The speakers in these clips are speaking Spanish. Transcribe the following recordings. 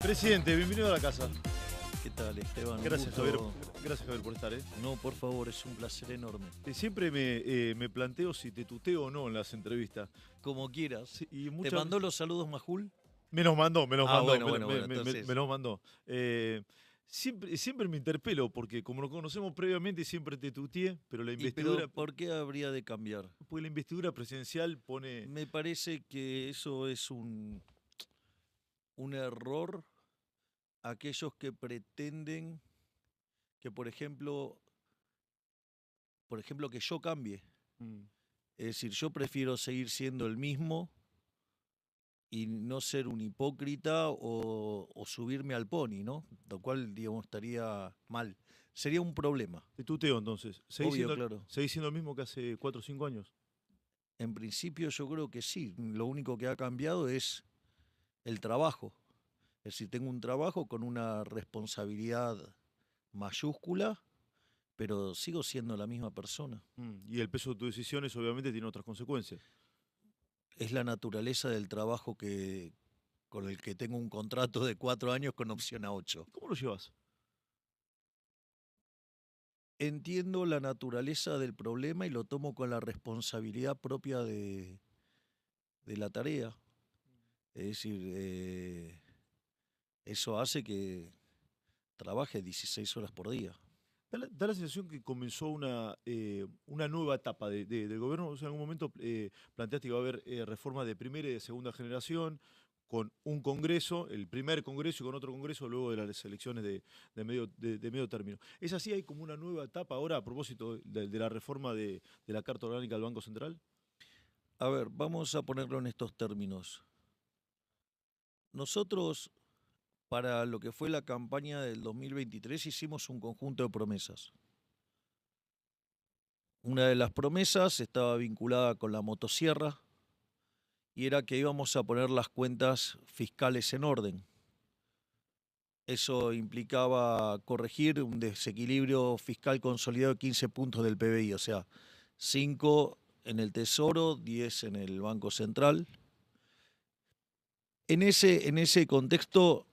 Presidente, bienvenido a la casa. ¿Qué tal, Esteban? Un Gracias, Javier. gusto. Gracias, Javier, por estar. No, por favor, es un placer enorme. Siempre me planteo si te tuteo o no en las entrevistas. Como quieras. Sí, y ¿Te muchas mandó los saludos, Majul? Me los mandó, me los Ah, mandó. bueno, entonces. Me los mandó. Siempre me interpelo porque como nos conocemos previamente siempre te tuteé, pero la investidura, Pero ¿por qué habría de cambiar? porque la investidura presidencial pone... Me parece que eso es un error. Aquellos que pretenden que, por ejemplo, que yo cambie. Mm, Es decir, yo prefiero seguir siendo el mismo y no ser un hipócrita o subirme al pony, ¿no? Lo cual, digamos, estaría mal. Sería un problema. Te tuteo entonces. Obvio, claro. ¿Seguís siendo el mismo que hace 4 o 5 años? En principio yo creo que sí. Lo único que ha cambiado es el trabajo. Es decir, tengo un trabajo con una responsabilidad mayúscula, pero sigo siendo la misma persona. Y el peso de tus decisiones obviamente tiene otras consecuencias. Es la naturaleza del trabajo con el que tengo un contrato de 4 años con opción a 8. ¿Cómo lo llevas? Entiendo la naturaleza del problema y lo tomo con la responsabilidad propia de la tarea. Es decir, eso hace que trabaje 16 horas por día. Da la sensación que comenzó una nueva etapa del gobierno. O sea, en algún momento planteaste que va a haber reforma de primera y de segunda generación, con un congreso, el primer congreso y con otro congreso luego de las elecciones de medio término. ¿Es así? ¿Hay como una nueva etapa ahora a propósito de la reforma de la Carta Orgánica del Banco Central? A ver, vamos a ponerlo en estos términos. Nosotros, para lo que fue la campaña del 2023, hicimos un conjunto de promesas. Una de las promesas estaba vinculada con la motosierra y era que íbamos a poner las cuentas fiscales en orden. Eso implicaba corregir un desequilibrio fiscal consolidado de 15 puntos del PBI, o sea, 5 en el Tesoro, 10 en el Banco Central. En ese contexto,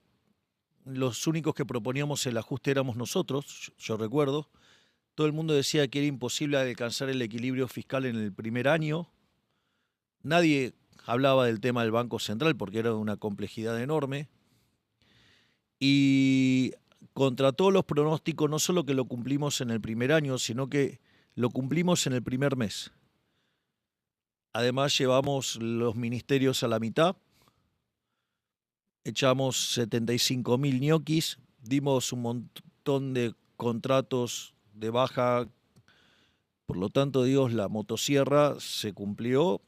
los únicos que proponíamos el ajuste éramos nosotros, yo recuerdo. Todo el mundo decía que era imposible alcanzar el equilibrio fiscal en el primer año. Nadie hablaba del tema del Banco Central porque era de una complejidad enorme. Y contra todos los pronósticos, no solo que lo cumplimos en el primer año, sino que lo cumplimos en el primer mes. Además, llevamos los ministerios a la mitad, echamos 75.000 ñoquis, dimos un montón de contratos de baja. Por lo tanto, la motosierra se cumplió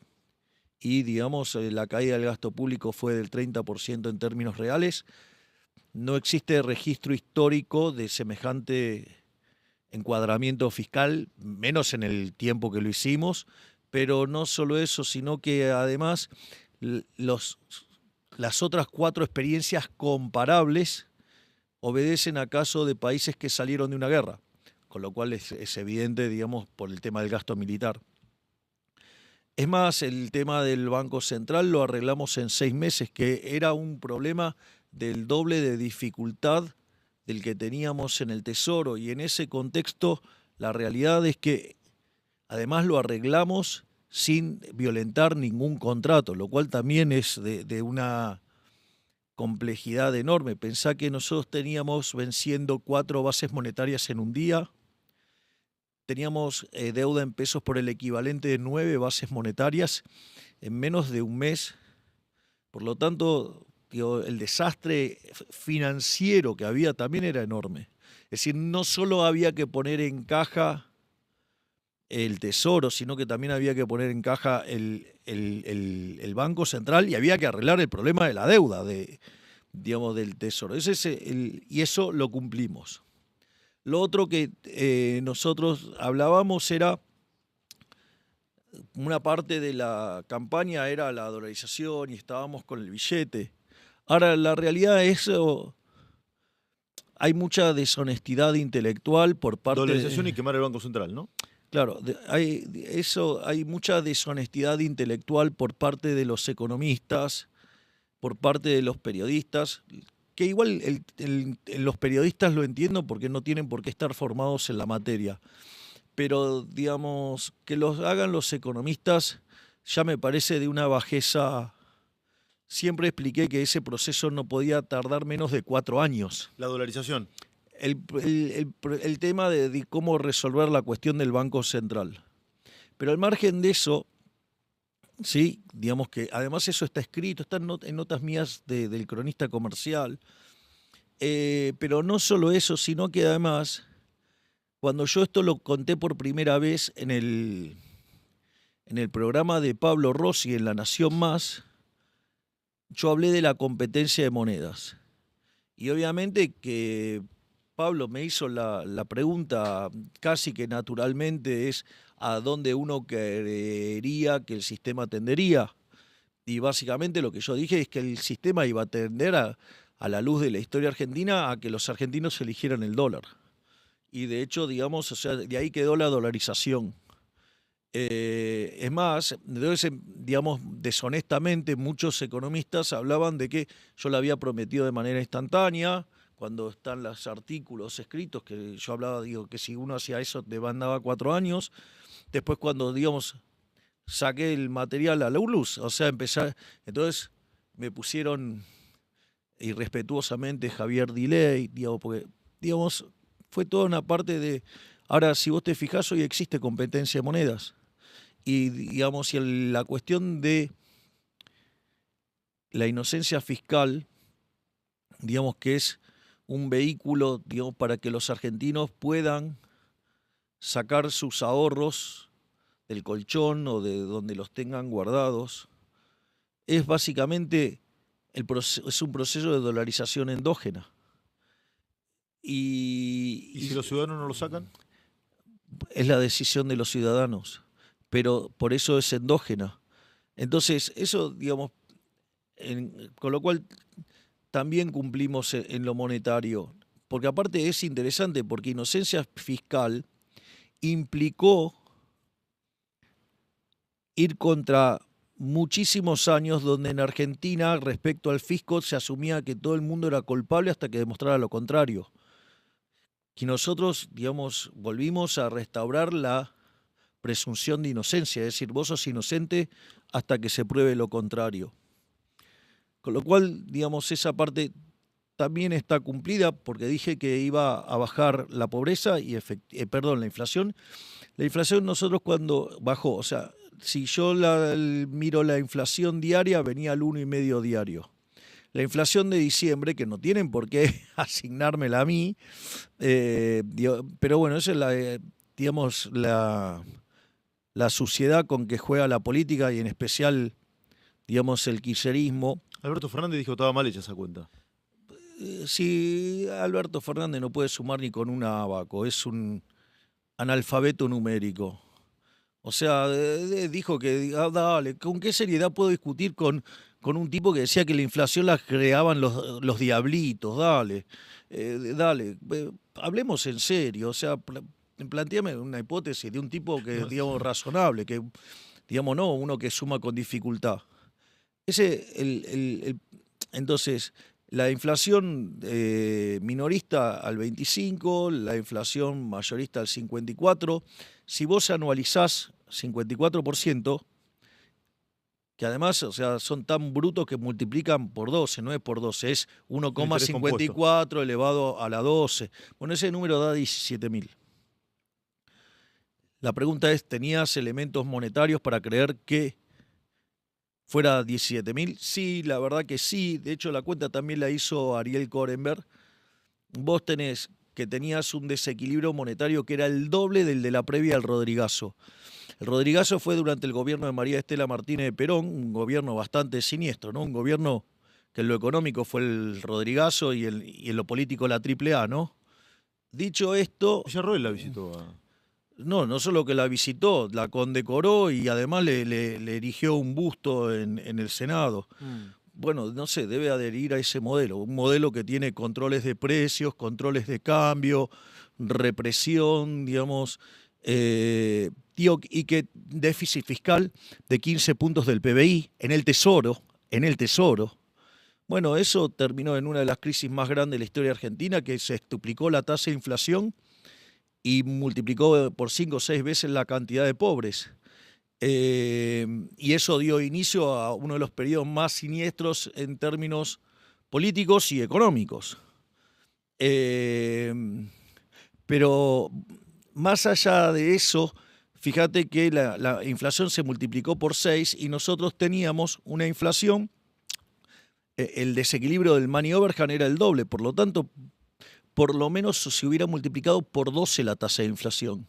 y, la caída del gasto público fue del 30% en términos reales. No existe registro histórico de semejante encuadramiento fiscal, menos en el tiempo que lo hicimos, pero no solo eso, sino que además las otras 4 experiencias comparables obedecen a casos de países que salieron de una guerra, con lo cual es evidente, por el tema del gasto militar. Es más, el tema del Banco Central lo arreglamos en 6 meses, que era un problema del doble de dificultad del que teníamos en el Tesoro, y en ese contexto la realidad es que además lo arreglamos sin violentar ningún contrato, lo cual también es de una complejidad enorme. Pensá que nosotros teníamos venciendo 4 bases monetarias en un día, teníamos deuda en pesos por el equivalente de 9 bases monetarias en menos de un mes. Por lo tanto, el desastre financiero que había también era enorme. Es decir, no solo había que poner en caja el Tesoro, sino que también había que poner en caja el Banco Central y había que arreglar el problema de la deuda del Tesoro. Y eso lo cumplimos. Lo otro que nosotros hablábamos era, una parte de la campaña era la dolarización y estábamos con el billete. Ahora, la realidad es hay mucha deshonestidad intelectual por parte Dolarización y quemar el Banco Central, ¿no? Claro, hay mucha deshonestidad intelectual por parte de los economistas, por parte de los periodistas. que igual los periodistas lo entiendo porque no tienen por qué estar formados en la materia. Pero, digamos, que los hagan los economistas ya me parece de una bajeza. Siempre expliqué que ese proceso no podía tardar menos de 4 años. La dolarización. El tema de cómo resolver la cuestión del Banco Central. Pero al margen de eso, sí, digamos que además eso está escrito, está en notas mías del cronista comercial, pero no solo eso, sino que además, cuando yo esto lo conté por primera vez en el programa de Pablo Rossi en La Nación Más, yo hablé de la competencia de monedas. Y obviamente que Pablo me hizo la pregunta casi que naturalmente es a dónde uno creería que el sistema tendería. Y básicamente lo que yo dije es que el sistema iba a tender a la luz de la historia argentina a que los argentinos eligieran el dólar. Y de hecho, digamos, o sea, de ahí quedó la dolarización. Es más, entonces, digamos, deshonestamente muchos economistas hablaban de que yo lo había prometido de manera instantánea, cuando están los artículos escritos, que yo hablaba, digo, que si uno hacía eso te mandaba 4 años. Después cuando, digamos, saqué el material a la luz, o sea, entonces me pusieron irrespetuosamente Javier Diley, digamos, porque, digamos, fue toda una parte de... Ahora, si vos te fijás, hoy existe competencia de monedas. Y, digamos, la cuestión de la inocencia fiscal, digamos que es un vehículo, digamos, para que los argentinos puedan sacar sus ahorros del colchón o de donde los tengan guardados, es básicamente es un proceso de dolarización endógena. ¿Y si los ciudadanos no lo sacan? Es la decisión de los ciudadanos, pero por eso es endógena. Entonces, eso, digamos, con lo cual también cumplimos en lo monetario, porque aparte es interesante, porque inocencia fiscal implicó ir contra muchísimos años donde en Argentina, respecto al fisco, se asumía que todo el mundo era culpable hasta que demostrara lo contrario. Y nosotros, digamos, volvimos a restaurar la presunción de inocencia, es decir, vos sos inocente hasta que se pruebe lo contrario. Con lo cual, digamos, esa parte también está cumplida porque dije que iba a bajar la pobreza y, la inflación. La inflación nosotros cuando bajó, o sea, si yo miro la inflación diaria, venía al 1,5 diario. La inflación de diciembre, que no tienen por qué asignármela a mí, pero bueno, esa es digamos, la suciedad con que juega la política y en especial, digamos, el kirchnerismo. Alberto Fernández dijo que estaba mal hecha esa cuenta. Si Alberto Fernández no puede sumar ni con un abaco, es un analfabeto numérico. O sea, dijo que, dale, ¿con qué seriedad puedo discutir con un tipo que decía que la inflación la creaban los diablitos? Dale, hablemos en serio. O sea, planteame una hipótesis de un tipo que, digamos, razonable, que, digamos, no uno que suma con dificultad. Entonces, la inflación minorista al 25, la inflación mayorista al 54. Si vos anualizás 54%, que además, o sea, son tan brutos que multiplican por 12, no es por 12, es 1,54 elevado a la 12. Bueno, ese número da 17.000. La pregunta es, ¿tenías elementos monetarios para creer que fuera 17.000? Sí, la verdad que sí. De hecho, la cuenta también la hizo Ariel Korenberg. Vos tenías un desequilibrio monetario que era el doble del de la previa al Rodrigazo. El Rodrigazo fue durante el gobierno de María Estela Martínez de Perón, un gobierno bastante siniestro, ¿no? Un gobierno que en lo económico fue el Rodrigazo y en lo político la AAA, ¿no? Dicho esto... Villarroel la visitó No solo que la visitó, la condecoró y además le erigió un busto en el Senado. Bueno, no sé, debe adherir a ese modelo, un modelo que tiene controles de precios, controles de cambio, represión, digamos, y que déficit fiscal de 15 puntos del PBI en el Tesoro. Bueno, eso terminó en una de las crisis más grandes de la historia argentina, que se duplicó la tasa de inflación y multiplicó por 5 o 6 veces la cantidad de pobres. Y eso dio inicio a uno de los periodos más siniestros en términos políticos y económicos. Pero más allá de eso, fíjate que la inflación se multiplicó por 6 y nosotros teníamos una inflación, el desequilibrio del money overhang era el doble, por lo tanto, por lo menos se hubiera multiplicado por 12 la tasa de inflación.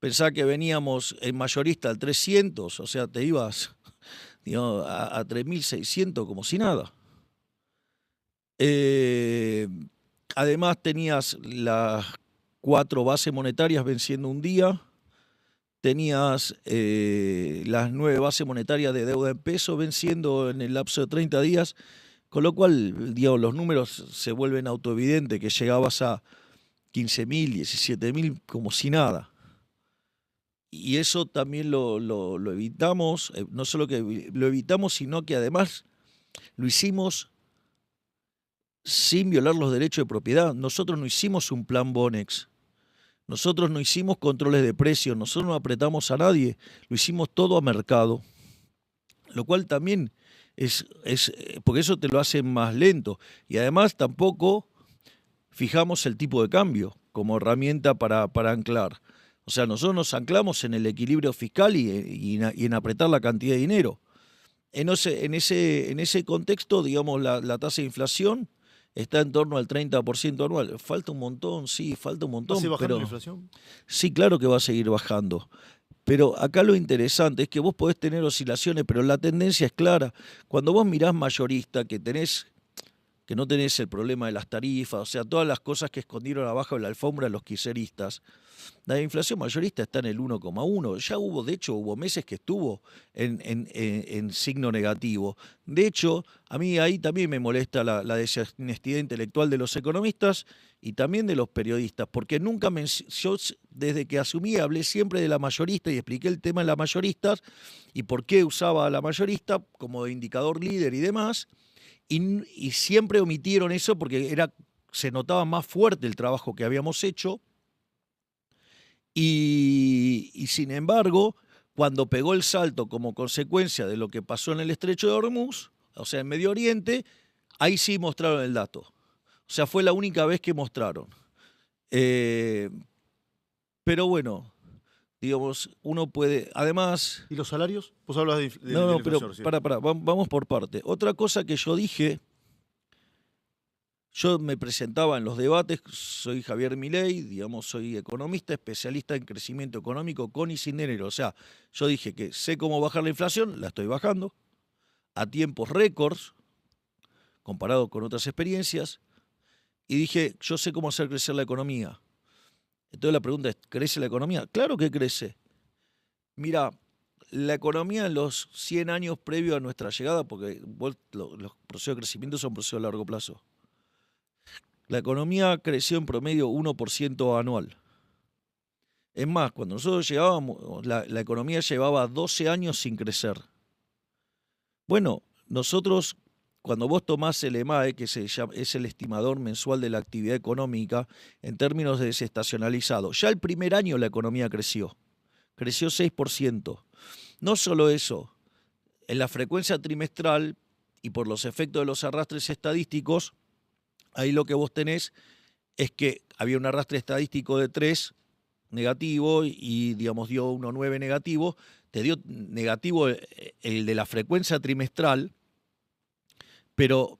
Pensá que veníamos en mayorista al 300, o sea, te ibas, digamos, a 3.600 como si nada. Además tenías las 4 bases monetarias venciendo un día, tenías las 9 bases monetarias de deuda en peso venciendo en el lapso de 30 días, con lo cual, digamos, los números se vuelven autoevidentes, que llegabas a 15.000, 17.000 como si nada. Y eso también lo evitamos, no solo que lo evitamos, sino que además lo hicimos sin violar los derechos de propiedad. Nosotros no hicimos un plan Bonex, nosotros no hicimos controles de precios, nosotros no apretamos a nadie, lo hicimos todo a mercado, lo cual también es porque eso te lo hace más lento. Y además tampoco fijamos el tipo de cambio como herramienta para anclar. O sea, nosotros nos anclamos en el equilibrio fiscal y en apretar la cantidad de dinero. En ese contexto, digamos, la tasa de inflación está en torno al 30% anual. Falta un montón, sí, falta un montón. ¿Va a seguir bajando pero la inflación? Sí, claro que va a seguir bajando. Pero acá lo interesante es que vos podés tener oscilaciones, pero la tendencia es clara. Cuando vos mirás mayorista, que no tenés el problema de las tarifas, o sea, todas las cosas que escondieron abajo de la alfombra los kirchneristas, la inflación mayorista está en el 1,1. Ya de hecho, hubo meses que estuvo en signo negativo. De hecho, a mí ahí también me molesta la deshonestidad intelectual de los economistas y también de los periodistas, porque yo desde que asumí hablé siempre de la mayorista y expliqué el tema de la mayorista y por qué usaba a la mayorista como indicador líder y demás, y siempre omitieron eso porque se notaba más fuerte el trabajo que habíamos hecho. Y sin embargo, cuando pegó el salto como consecuencia de lo que pasó en el estrecho de Hormuz, o sea, en Medio Oriente, ahí sí mostraron el dato. O sea, fue la única vez que mostraron. Pero bueno, digamos, uno puede, además... ¿Y los salarios? Vos hablas de No, inflación, pero ¿sí? vamos por parte. Otra cosa que yo dije... Yo me presentaba en los debates, soy Javier Milei, digamos, soy economista, especialista en crecimiento económico con y sin dinero. O sea, yo dije que sé cómo bajar la inflación, la estoy bajando, a tiempos récords, comparado con otras experiencias, y dije, yo sé cómo hacer crecer la economía. Entonces la pregunta es, ¿crece la economía? Claro que crece. Mira, la economía en los 100 años previos a nuestra llegada, porque los procesos de crecimiento son procesos a largo plazo, la economía creció en promedio 1% anual. Es más, cuando nosotros llegábamos, la economía llevaba 12 años sin crecer. Bueno, nosotros, cuando vos tomás el EMAE, que es el estimador mensual de la actividad económica, en términos de desestacionalizado, ya el primer año la economía creció 6%. No solo eso, en la frecuencia trimestral y por los efectos de los arrastres estadísticos, ahí lo que vos tenés es que había un arrastre estadístico de 3 negativo y, digamos, dio 1,9 negativo. Te dio negativo el de la frecuencia trimestral, pero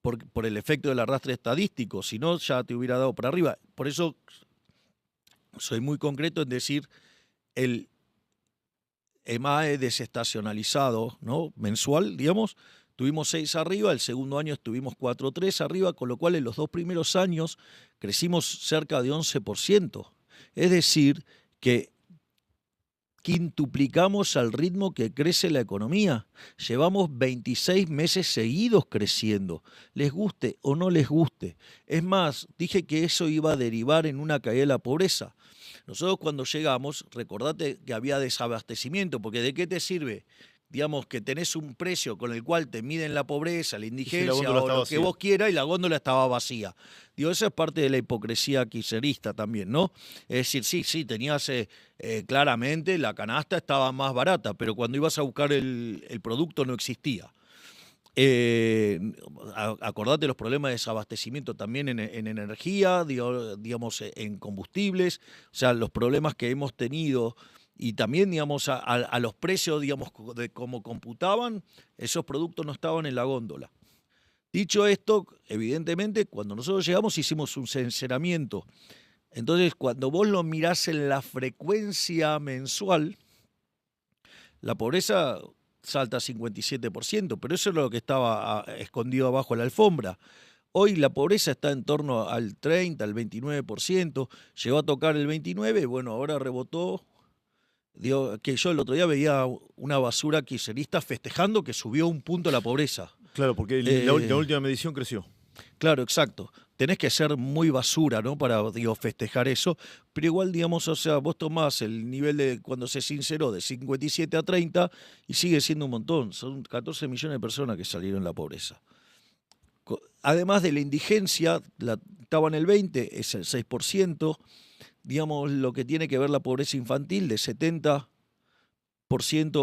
por el efecto del arrastre estadístico, si no ya te hubiera dado para arriba. Por eso soy muy concreto en decir el EMAE desestacionalizado, ¿no? Mensual, digamos, tuvimos 6 arriba, el segundo año estuvimos 4,3 arriba, con lo cual en los 2 primeros años crecimos cerca de 11%. Es decir, que quintuplicamos al ritmo que crece la economía. Llevamos 26 meses seguidos creciendo, les guste o no les guste. Es más, dije que eso iba a derivar en una caída de la pobreza. Nosotros cuando llegamos, recordate que había desabastecimiento, porque ¿de qué te sirve digamos, que tenés un precio con el cual te miden la pobreza, la indigencia góndola o está lo vacía. que vos quieras, y la góndola estaba vacía. Digo, eso es parte de la hipocresía kirchnerista también, ¿no? Es decir, sí, tenías claramente, la canasta estaba más barata, pero cuando ibas a buscar el producto no existía. Acordate los problemas de desabastecimiento también en energía, digamos, en combustibles, o sea, los problemas que hemos tenido y también, digamos, a los precios, digamos, de cómo computaban, esos productos no estaban en la góndola. Dicho esto, evidentemente, cuando nosotros llegamos hicimos un sinceramiento. Entonces, cuando vos lo mirás en la frecuencia mensual, la pobreza salta a 57%, pero eso es lo que estaba escondido abajo de la alfombra. Hoy la pobreza está en torno al 30, al 29%, llegó a tocar el 29%, bueno, ahora rebotó. Digo, que yo el otro día veía una basura kirchnerista festejando que subió un punto la pobreza. Claro, porque la última medición creció. Claro, exacto. Tenés que ser muy basura, ¿no? Para, digo, festejar eso. Pero igual, digamos, o sea, vos tomás el nivel de cuando se sinceró de 57 a 30 y sigue siendo un montón. Son 14 millones de personas que salieron de la pobreza. Además de la indigencia, estaba en el 20, es el 6%. Digamos, lo que tiene que ver la pobreza infantil de 70%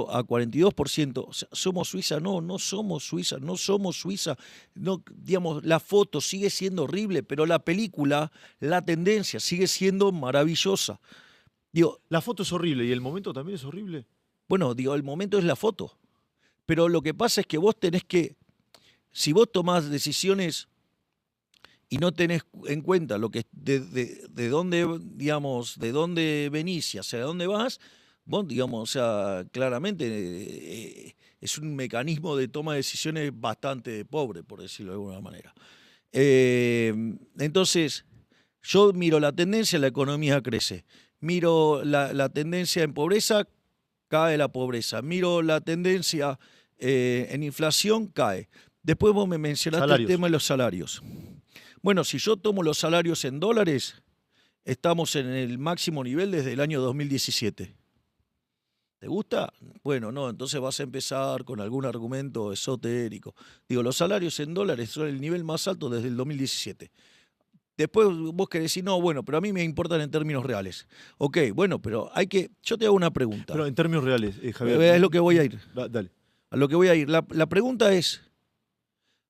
a 42%. O sea, ¿somos Suiza? No somos Suiza, no somos Suiza. No, digamos, la foto sigue siendo horrible, pero la película, la tendencia sigue siendo maravillosa. Digo, La foto es horrible y el momento también es horrible. bueno, digo, el momento es la foto. Pero lo que pasa es que vos tenés que, si vos tomás decisiones y no tenés en cuenta lo que de dónde, digamos, de dónde venís y hacia dónde vas, vos, digamos, o sea, claramente es un mecanismo de toma de decisiones bastante pobre, por decirlo de alguna manera. Entonces, yo miro la tendencia, la economía crece. Miro la tendencia en pobreza, cae la pobreza. Miro la tendencia en inflación, cae. Después vos me mencionaste Salarios. el tema de los salarios. Bueno, si yo tomo los salarios en dólares, estamos en el máximo nivel desde el año 2017. ¿Te gusta? Bueno, no, entonces vas a empezar con algún argumento esotérico. Digo, los salarios en dólares son el nivel más alto desde el 2017. Después vos querés decir, no, bueno, pero a mí me importan en términos reales. Ok, bueno, pero hay que. Yo te hago una pregunta. Pero en términos reales, Javier. Es lo que voy a ir. Dale. A lo que voy a ir. La pregunta es: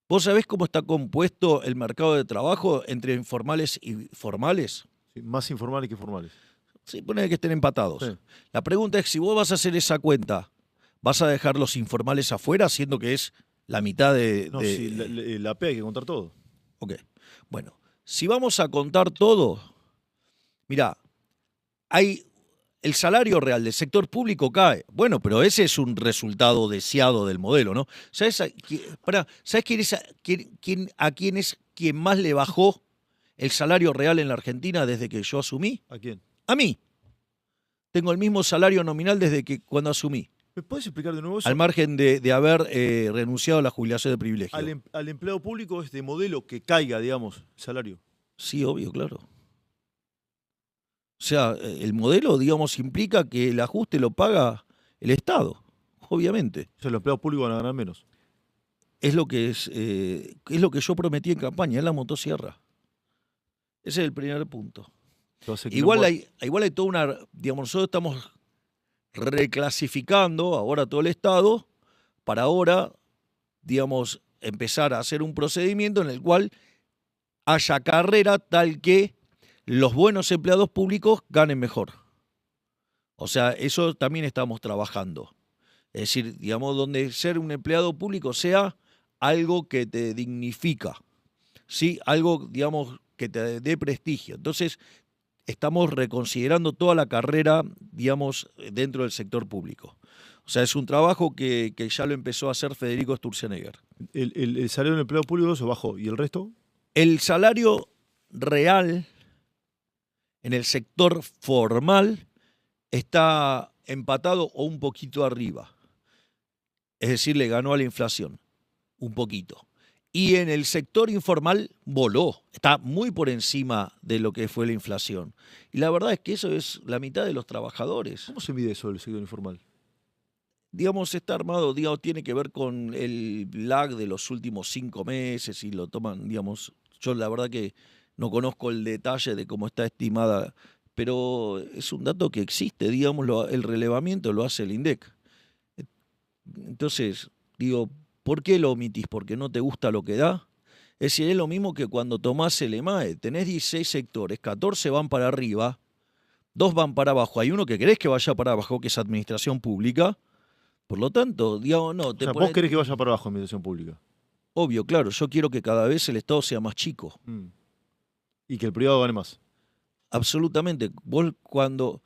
¿vos sabés cómo está compuesto el mercado de trabajo entre informales y formales? Sí, más informales que formales. Sí, pone que estén empatados. Sí. La pregunta es, si vos vas a hacer esa cuenta, ¿vas a dejar los informales afuera, siendo que es la mitad de... No, sí, la P hay que contar todo. Ok, bueno, si vamos a contar todo, mirá, hay el salario real del sector público cae. Bueno, pero ese es un resultado deseado del modelo, ¿no? ¿Sabes a quién es quien más le bajó el salario real en la Argentina desde que yo asumí? ¿A quién? A mí. Tengo el mismo salario nominal desde que cuando asumí, ¿Me puedes explicar de nuevo eso? al margen de haber renunciado a la jubilación de privilegio. Al empleado público es de modelo que caiga, digamos, el salario. Sí, obvio, claro. O sea, el modelo, digamos, implica que el ajuste lo paga el Estado, obviamente. O sea, los empleados públicos van a ganar menos. Es lo que yo prometí en campaña, es la motosierra. Ese es el primer punto. Igual hay toda una, digamos, nosotros estamos reclasificando ahora todo el Estado para ahora, digamos, empezar a hacer un procedimiento en el cual haya carrera tal que los buenos empleados públicos ganen mejor. O sea, eso también estamos trabajando. Es decir, digamos, donde ser un empleado público sea algo que te dignifica, ¿sí? Algo, digamos, que te dé prestigio. Entonces, estamos reconsiderando toda la carrera, digamos, dentro del sector público. O sea, es un trabajo que ya lo empezó a hacer Federico Sturzenegger. El salario del empleado público se bajó. ¿Y el resto? El salario real en el sector formal está empatado o un poquito arriba. Es decir, le ganó a la inflación, un poquito. Y en el sector informal voló, está muy por encima de lo que fue la inflación. Y la verdad es que eso es la mitad de los trabajadores. ¿Cómo se mide eso del sector informal? digamos, está armado, digamos, tiene que ver con el lag de los últimos 5 meses y lo toman, digamos, yo la verdad que no conozco el detalle de cómo está estimada, pero es un dato que existe, digamos, el relevamiento lo hace el INDEC. Entonces, digo, ¿por qué lo omitís? ¿Porque no te gusta lo que da? Es decir, es lo mismo que cuando tomás el EMAE, tenés 16 sectores, 14 van para arriba, 2 van para abajo, hay uno que querés que vaya para abajo, que es administración pública. Por lo tanto, digamos, no, O te sea, vos pones. querés que vaya para abajo en administración pública. Obvio, claro, yo quiero que cada vez el Estado sea más chico. Mm. Y que el privado gane más. Absolutamente. Vos cuando.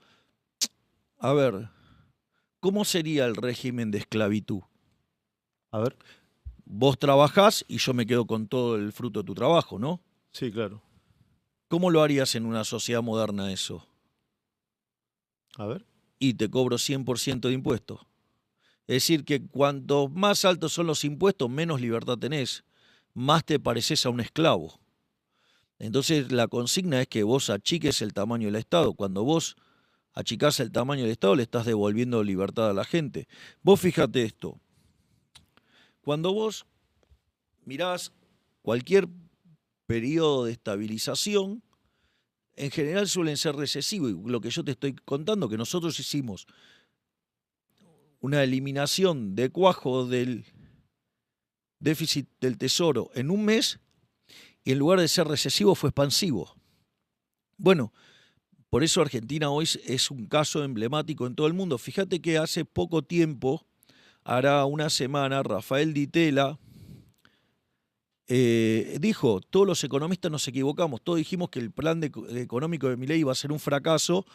A ver, ¿cómo sería el régimen de esclavitud? A ver. Vos trabajás y yo me quedo con todo el fruto de tu trabajo, ¿no? Sí, claro. ¿Cómo lo harías en una sociedad moderna eso? A ver. Y te cobro 100% de impuestos. Es decir, que cuanto más altos son los impuestos, menos libertad tenés, más te pareces a un esclavo. Entonces la consigna es que vos achiques el tamaño del Estado. Cuando vos achicás el tamaño del Estado, le estás devolviendo libertad a la gente. Vos fíjate esto. Cuando vos mirás cualquier periodo de estabilización, en general suelen ser recesivos. Y lo que yo te estoy contando, que nosotros hicimos una eliminación de cuajo del déficit del tesoro en un mes y en lugar de ser recesivo fue expansivo. Bueno, por eso Argentina hoy es un caso emblemático en todo el mundo. Fíjate que hace poco tiempo, hará una semana, Rafael Di Tella dijo, todos los economistas nos equivocamos, todos dijimos que el plan económico de Milei iba a ser un fracaso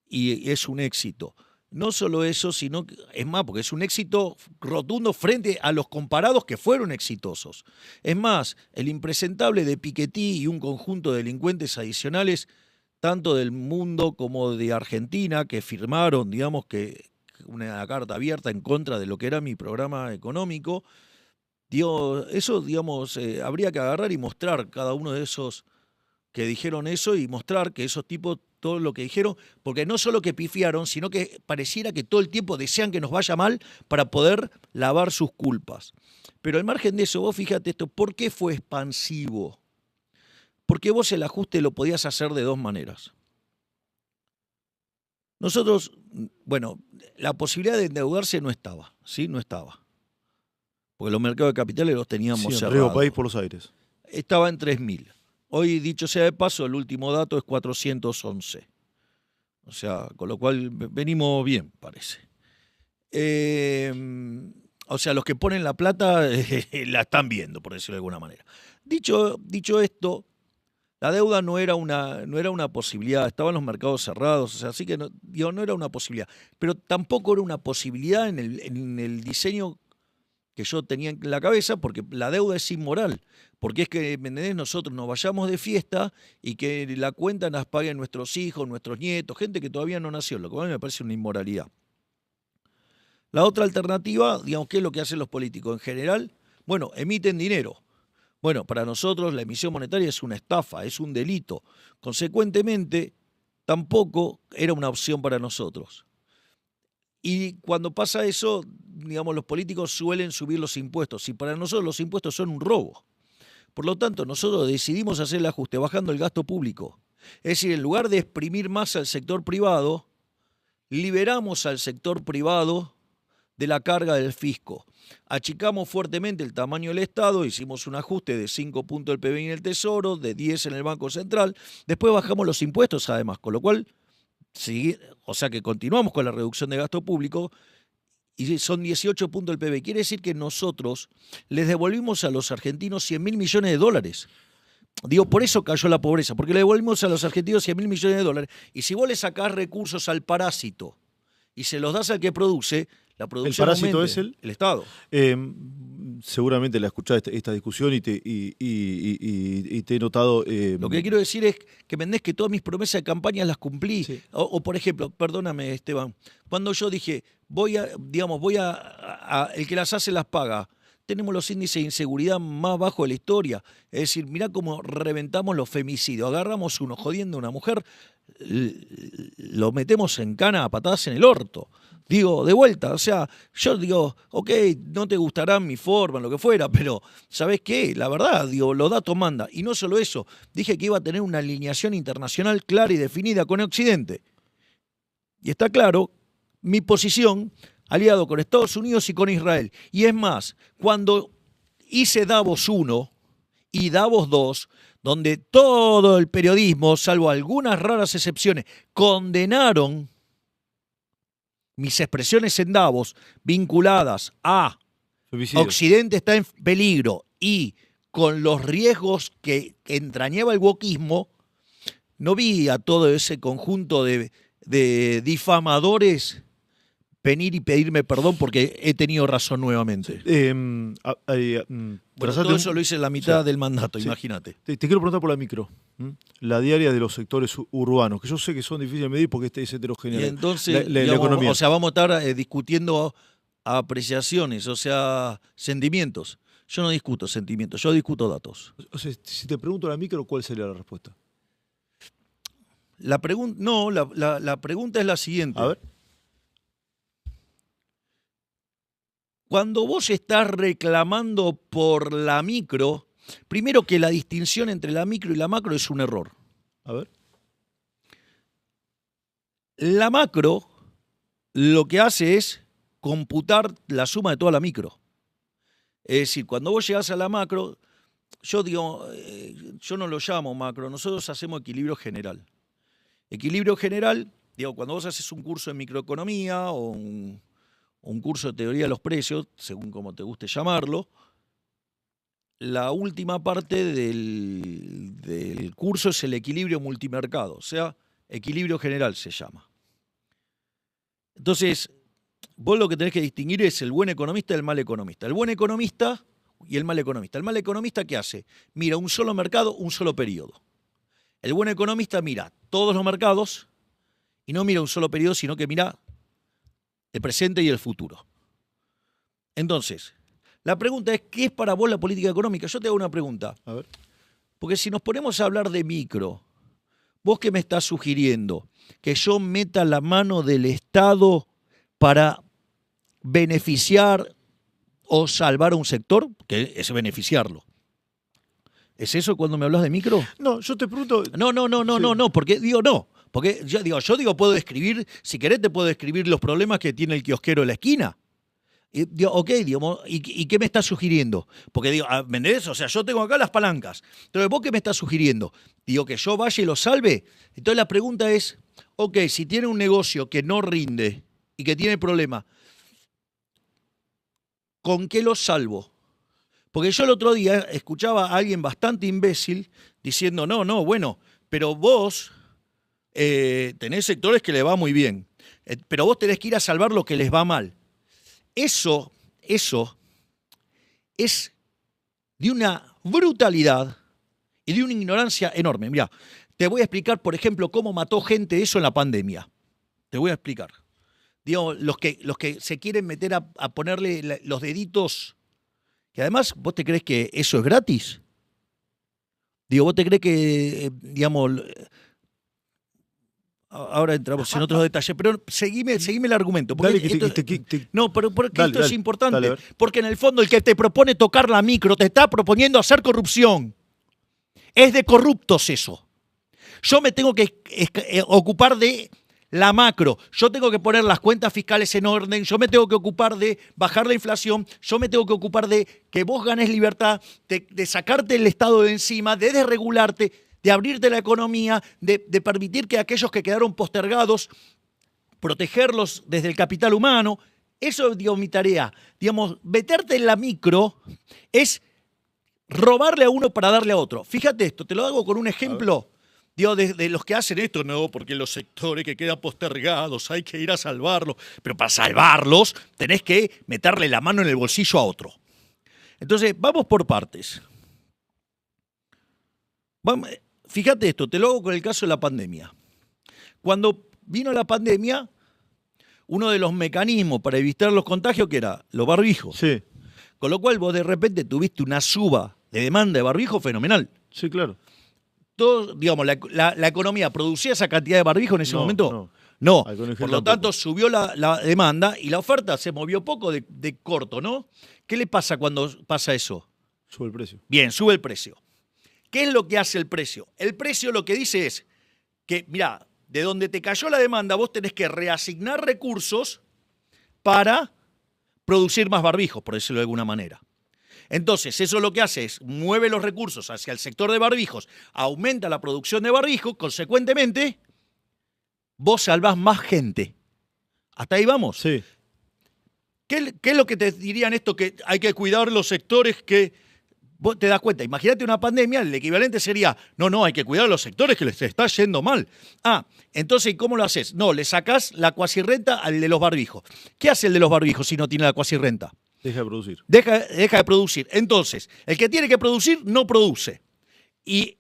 y es un éxito. No solo eso, sino que, es más, porque es un éxito rotundo frente a los comparados que fueron exitosos. Es más, el impresentable de Piketty y un conjunto de delincuentes adicionales, tanto del mundo como de Argentina, que firmaron, digamos, que una carta abierta en contra de lo que era mi programa económico, eso, digamos, habría que agarrar y mostrar cada uno de esos que dijeron eso y mostrar que esos tipos, todo lo que dijeron, porque no solo que pifiaron, sino que pareciera que todo el tiempo desean que nos vaya mal para poder lavar sus culpas. Pero al margen de eso, vos fíjate esto, ¿por qué fue expansivo? Porque vos el ajuste lo podías hacer de dos maneras. Nosotros, bueno, la posibilidad de endeudarse no estaba, ¿sí? No estaba. Porque los mercados de capitales los teníamos cerrados. Riego País por los aires. Estaba en 3.000. Hoy, dicho sea de paso, el último dato es 411. O sea, con lo cual venimos bien, parece. O sea, los que ponen la plata la están viendo, por decirlo de alguna manera. Dicho esto, la deuda no era una posibilidad, estaban los mercados cerrados, o sea, así que no era una posibilidad. Pero tampoco era una posibilidad en el diseño que yo tenía en la cabeza, porque la deuda es inmoral. Porque es que, ¿me entendés? Nosotros nos vayamos de fiesta y que la cuenta nos paguen nuestros hijos, nuestros nietos, gente que todavía no nació, lo cual me parece una inmoralidad. La otra alternativa, digamos, ¿qué es lo que hacen los políticos? En general, bueno, emiten dinero. Bueno, para nosotros la emisión monetaria es una estafa, es un delito. Consecuentemente, tampoco era una opción para nosotros. Y cuando pasa eso, digamos, los políticos suelen subir los impuestos. Y para nosotros los impuestos son un robo. Por lo tanto, nosotros decidimos hacer el ajuste bajando el gasto público. Es decir, en lugar de exprimir más al sector privado, liberamos al sector privado de la carga del fisco. Achicamos fuertemente el tamaño del Estado, hicimos un ajuste de 5 puntos del PBI en el Tesoro, de 10 en el Banco Central. Después bajamos los impuestos, además, con lo cual, sí, o sea que continuamos con la reducción de gasto público y son 18 puntos del PBI. Quiere decir que nosotros les devolvimos a los argentinos 100.000 millones de dólares. Digo, por eso cayó la pobreza, porque le devolvimos a los argentinos 100.000 millones de dólares. Y si vos le sacás recursos al parásito y se los das al que produce, la producción ¿El parásito aumente. es el Estado? Seguramente la escuchás esta discusión y te he notado... Lo que quiero decir es que vendés que todas mis promesas de campaña las cumplí. Sí. O por ejemplo, perdóname, Esteban, cuando yo dije, el que las hace las paga, tenemos los índices de inseguridad más bajos de la historia. Es decir, mirá cómo reventamos los femicidios. Agarramos uno jodiendo a una mujer, lo metemos en cana a patadas en el orto. Digo, de vuelta, o sea, yo digo, ok, no te gustará mi forma, lo que fuera, pero ¿sabés qué? La verdad, digo, los datos mandan. Y no solo eso, dije que iba a tener una alineación internacional clara y definida con Occidente. Y está claro mi posición, aliado con Estados Unidos y con Israel. Y es más, cuando hice Davos 1 y Davos 2, donde todo el periodismo, salvo algunas raras excepciones, condenaron mis expresiones en Davos vinculadas a Femicidio. Occidente está en peligro y con los riesgos que entrañaba el wokismo, no vi a todo ese conjunto de difamadores venir y pedirme perdón porque he tenido razón nuevamente. Bueno, Todo eso lo hice en la mitad del mandato, sí. imagínate. Te quiero preguntar por la micro. La diaria de los sectores urbanos, que yo sé que son difíciles de medir porque es heterogénea. Y entonces, la digamos, economía. o sea, vamos a estar discutiendo apreciaciones, o sea, sentimientos. Yo no discuto sentimientos, yo discuto datos. O sea, si te pregunto la micro, ¿cuál sería la respuesta? La pregunta es la siguiente. A ver. Cuando vos estás reclamando por la micro, primero que la distinción entre la micro y la macro es un error. A ver. La macro lo que hace es computar la suma de toda la micro. Es decir, cuando vos llegás a la macro, yo digo, yo no lo llamo macro, nosotros hacemos equilibrio general. Equilibrio general, digo, cuando vos haces un curso de microeconomía o un curso de teoría de los precios, según como te guste llamarlo, la última parte del curso es el equilibrio multimercado, o sea, equilibrio general se llama. Entonces, vos lo que tenés que distinguir es el buen economista y el mal economista. El buen economista y el mal economista. El mal economista, ¿qué hace? Mira un solo mercado, un solo periodo. El buen economista mira todos los mercados y no mira un solo periodo, sino que mira el presente y el futuro. Entonces, la pregunta es, ¿qué es para vos la política económica? Yo te hago una pregunta. A ver. Porque si nos ponemos a hablar de micro, ¿vos qué me estás sugiriendo? ¿Que yo meta la mano del Estado para beneficiar o salvar a un sector? Que es beneficiarlo. ¿Es eso cuando me hablas de micro? No, yo te pregunto. No, porque digo no. Porque yo digo, puedo describir, si querés te puedo describir los problemas que tiene el kiosquero en la esquina. Y digo, ok, digamos, ¿y qué me estás sugiriendo? Porque digo, ¿me entendés? O sea, yo tengo acá las palancas. Entonces, ¿vos qué me estás sugiriendo? Digo, que yo vaya y lo salve. Entonces la pregunta es, ok, si tiene un negocio que no rinde y que tiene problemas, ¿con qué lo salvo? Porque yo el otro día escuchaba a alguien bastante imbécil diciendo, bueno, pero vos tenés sectores que le va muy bien, pero vos tenés que ir a salvar lo que les va mal. Eso es de una brutalidad y de una ignorancia enorme. Mirá, te voy a explicar, por ejemplo, cómo mató gente eso en la pandemia. Te voy a explicar. Digo, los que se quieren meter a ponerle los deditos, que además, ¿vos te crees que eso es gratis? Digo, ¿vos te crees que, digamos, ahora entramos en otros detalles, pero seguime el argumento. Porque Dale, no, pero porque dale, esto es dale, importante. dale, Porque en el fondo el que te propone tocar la micro te está proponiendo hacer corrupción. Es de corruptos eso. Yo me tengo que ocupar de la macro. Yo tengo que poner las cuentas fiscales en orden. Yo me tengo que ocupar de bajar la inflación. Yo me tengo que ocupar de que vos ganes libertad, de sacarte el Estado de encima, de desregularte, de abrirte la economía, de permitir que aquellos que quedaron postergados, protegerlos desde el capital humano. Eso, digo, mi tarea. Digamos, meterte en la micro es robarle a uno para darle a otro. Fíjate esto, te lo hago con un ejemplo. Digo, de los que hacen esto, no, porque los sectores que quedan postergados hay que ir a salvarlos. Pero para salvarlos tenés que meterle la mano en el bolsillo a otro. Entonces, vamos por partes. Fíjate esto, te lo hago con el caso de la pandemia. Cuando vino la pandemia, uno de los mecanismos para evitar los contagios, que era los barbijos. Sí. Con lo cual vos de repente tuviste una suba de demanda de barbijos fenomenal. Sí, claro. Todo, digamos, la economía producía esa cantidad de barbijos en ese momento. No, Halcón y por Gel lo tampoco. tanto subió la demanda y la oferta se movió poco de corto, ¿no? ¿Qué le pasa cuando pasa eso? Sube el precio. Bien, sube el precio. ¿Qué es lo que hace el precio? El precio lo que dice es que, mirá, de donde te cayó la demanda, vos tenés que reasignar recursos para producir más barbijos, por decirlo de alguna manera. Entonces, eso lo que hace es mueve los recursos hacia el sector de barbijos, aumenta la producción de barbijos, consecuentemente, vos salvás más gente. ¿Hasta ahí vamos? Sí. ¿Qué es lo que te dirían esto? Que hay que cuidar los sectores que... Vos te das cuenta, imagínate una pandemia, el equivalente sería, no, hay que cuidar los sectores que les está yendo mal. Entonces, ¿cómo lo haces? No, le sacás la cuasirrenta al de los barbijos. ¿Qué hace el de los barbijos si no tiene la cuasirrenta? Deja de producir. Deja de producir. Entonces, el que tiene que producir no produce. Y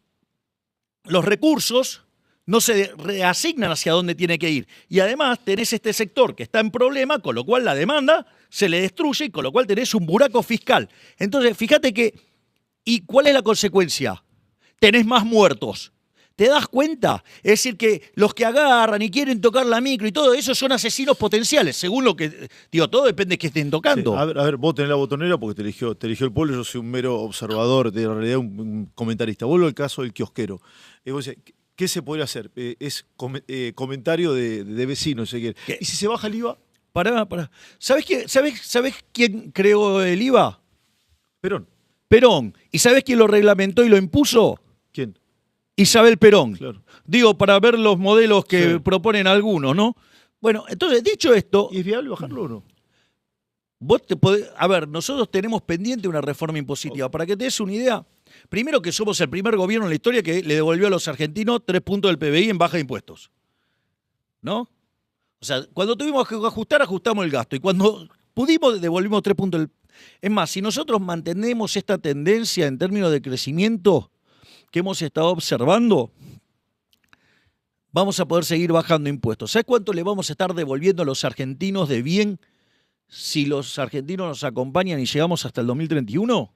los recursos no se reasignan hacia dónde tiene que ir. Y además tenés este sector que está en problema, con lo cual la demanda se le destruye y con lo cual tenés un buraco fiscal. Entonces, fíjate que... ¿Y cuál es la consecuencia? Tenés más muertos. ¿Te das cuenta? Es decir, que los que agarran y quieren tocar la micro y todo eso son asesinos potenciales, según lo que... Digo, todo depende de que estén tocando. Sí, a ver, vos tenés la botonera porque te eligió el pueblo, yo soy un mero observador, de realidad un comentarista. Vuelvo al caso del kiosquero. Vos decís, ¿qué se podría hacer? Es comentario de vecinos. ¿Sí? ¿Y si se baja el IVA? Pará. ¿Sabés quién creó el IVA? Perón. ¿Y sabés quién lo reglamentó y lo impuso? ¿Quién? Isabel Perón. Claro. Digo, para ver los modelos que Sí. proponen algunos, ¿no? Bueno, entonces, dicho esto... ¿Y es viable bajarlo o no? Vos te podés... A ver, nosotros tenemos pendiente una reforma impositiva. Para que te des una idea, primero que somos el primer gobierno en la historia que le devolvió a los argentinos 3 puntos del PBI en baja de impuestos. ¿No? O sea, cuando tuvimos que ajustar, ajustamos el gasto. Y cuando pudimos, devolvimos 3 puntos del... Es más, si nosotros mantenemos esta tendencia en términos de crecimiento que hemos estado observando, vamos a poder seguir bajando impuestos. ¿Sabes cuánto le vamos a estar devolviendo a los argentinos de bien si los argentinos nos acompañan y llegamos hasta el 2031?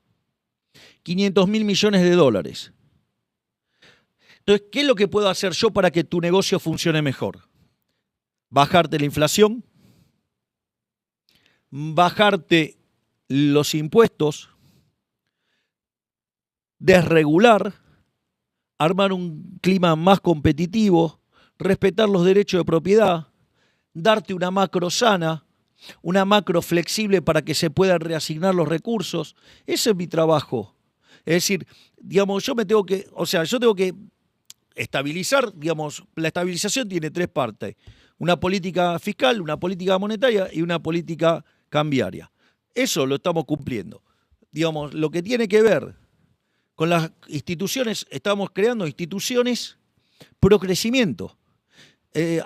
500.000 millones de dólares. Entonces, ¿qué es lo que puedo hacer yo para que tu negocio funcione mejor? Bajarte la inflación, bajarte los impuestos, desregular, armar un clima más competitivo, respetar los derechos de propiedad, darte una macro sana, una macro flexible para que se puedan reasignar los recursos. Ese es mi trabajo. Es decir, digamos, yo tengo que estabilizar, digamos, la estabilización tiene 3 partes. Una política fiscal, una política monetaria y una política cambiaria. Eso lo estamos cumpliendo. Digamos, lo que tiene que ver con las instituciones, estamos creando instituciones pro crecimiento.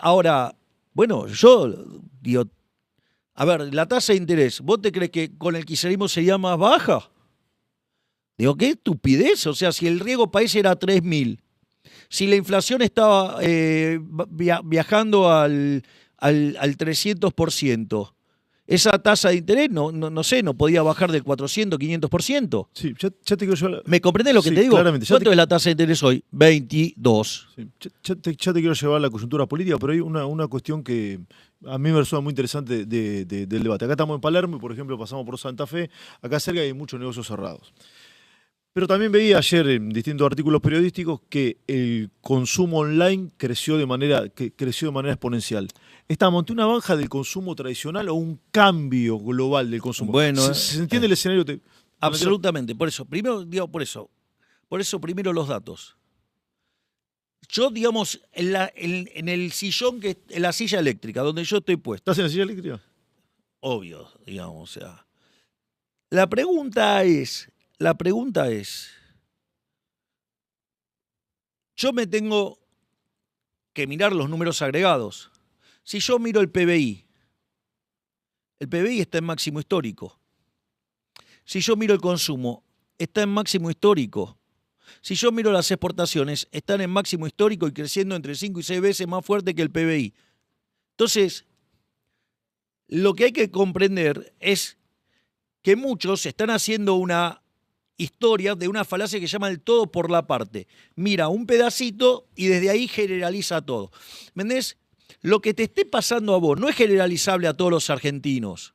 Ahora, bueno, yo digo, a ver, la tasa de interés, ¿vos te crees que con el kirchnerismo sería más baja? Digo, qué estupidez. O sea, si el riesgo país era 3.000, si la inflación estaba viajando al 300%, esa tasa de interés no sé, no podía bajar del 400, 500%. Sí, ya te quiero llevar... ¿Me comprendés lo que Sí, te digo? claramente. ¿Cuánto es la tasa de interés hoy? 22. Sí, ya te quiero llevar a la coyuntura política, pero hay una cuestión que a mí me resulta muy interesante del debate. Acá estamos en Palermo y, por ejemplo, pasamos por Santa Fe. Acá cerca hay muchos negocios cerrados. Pero también veía ayer en distintos artículos periodísticos que el consumo online creció de manera exponencial. ¿Estamos ante una baja del consumo tradicional o un cambio global del consumo? Bueno, ¿Se entiende el escenario? Absolutamente. Por eso, primero, primero los datos. Yo, digamos, en el sillón, en la silla eléctrica, donde yo estoy puesto. ¿Estás en la silla eléctrica? Obvio, digamos, o sea. La pregunta es, yo me tengo que mirar los números agregados. Si yo miro el PBI está en máximo histórico. Si yo miro el consumo, está en máximo histórico. Si yo miro las exportaciones, están en máximo histórico y creciendo entre 5 y 6 veces más fuerte que el PBI. Entonces, lo que hay que comprender es que muchos están haciendo una historia de una falacia que se llama el todo por la parte. Mira un pedacito y desde ahí generaliza todo. ¿Me entendés? lo que te esté pasando a vos no es generalizable a todos los argentinos.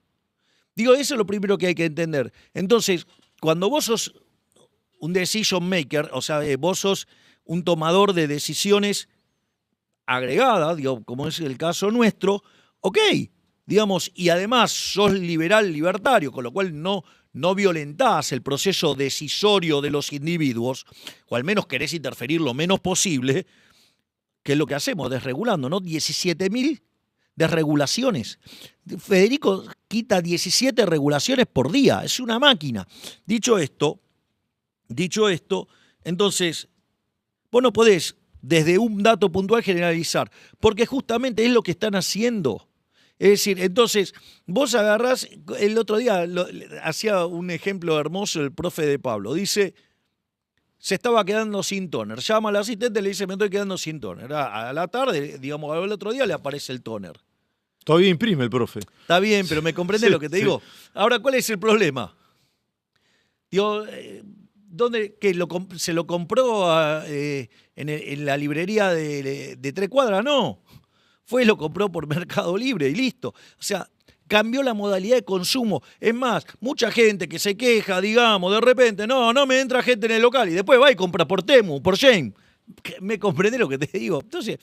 Digo, eso es lo primero que hay que entender. Entonces, cuando vos sos un decision maker, o sea, vos sos un tomador de decisiones agregadas, digo, como es el caso nuestro, ok, digamos, y además sos liberal libertario, con lo cual no violentás el proceso decisorio de los individuos, o al menos querés interferir lo menos posible, que es lo que hacemos, desregulando, ¿no? 17.000 desregulaciones. Federico quita 17 regulaciones por día, es una máquina. Dicho esto, entonces, vos no podés desde un dato puntual generalizar, porque justamente es lo que están haciendo. Es decir, entonces, vos agarrás, el otro día hacía un ejemplo hermoso el profe de Pablo, dice, se estaba quedando sin tóner, llama al asistente y le dice, me estoy quedando sin tóner. A la tarde, digamos, al otro día le aparece el tóner. Todavía imprime el profe. Está bien, pero ¿me comprendés lo que te digo? Ahora, ¿cuál es el problema? Digo, ¿dónde se lo compró en la librería de 3 cuadras? No. Fue y lo compró por Mercado Libre y listo. O sea, cambió la modalidad de consumo. Es más, mucha gente que se queja, digamos, de repente, no me entra gente en el local y después va y compra por Temu, por Shein. ¿Me comprendés lo que te digo? Entonces,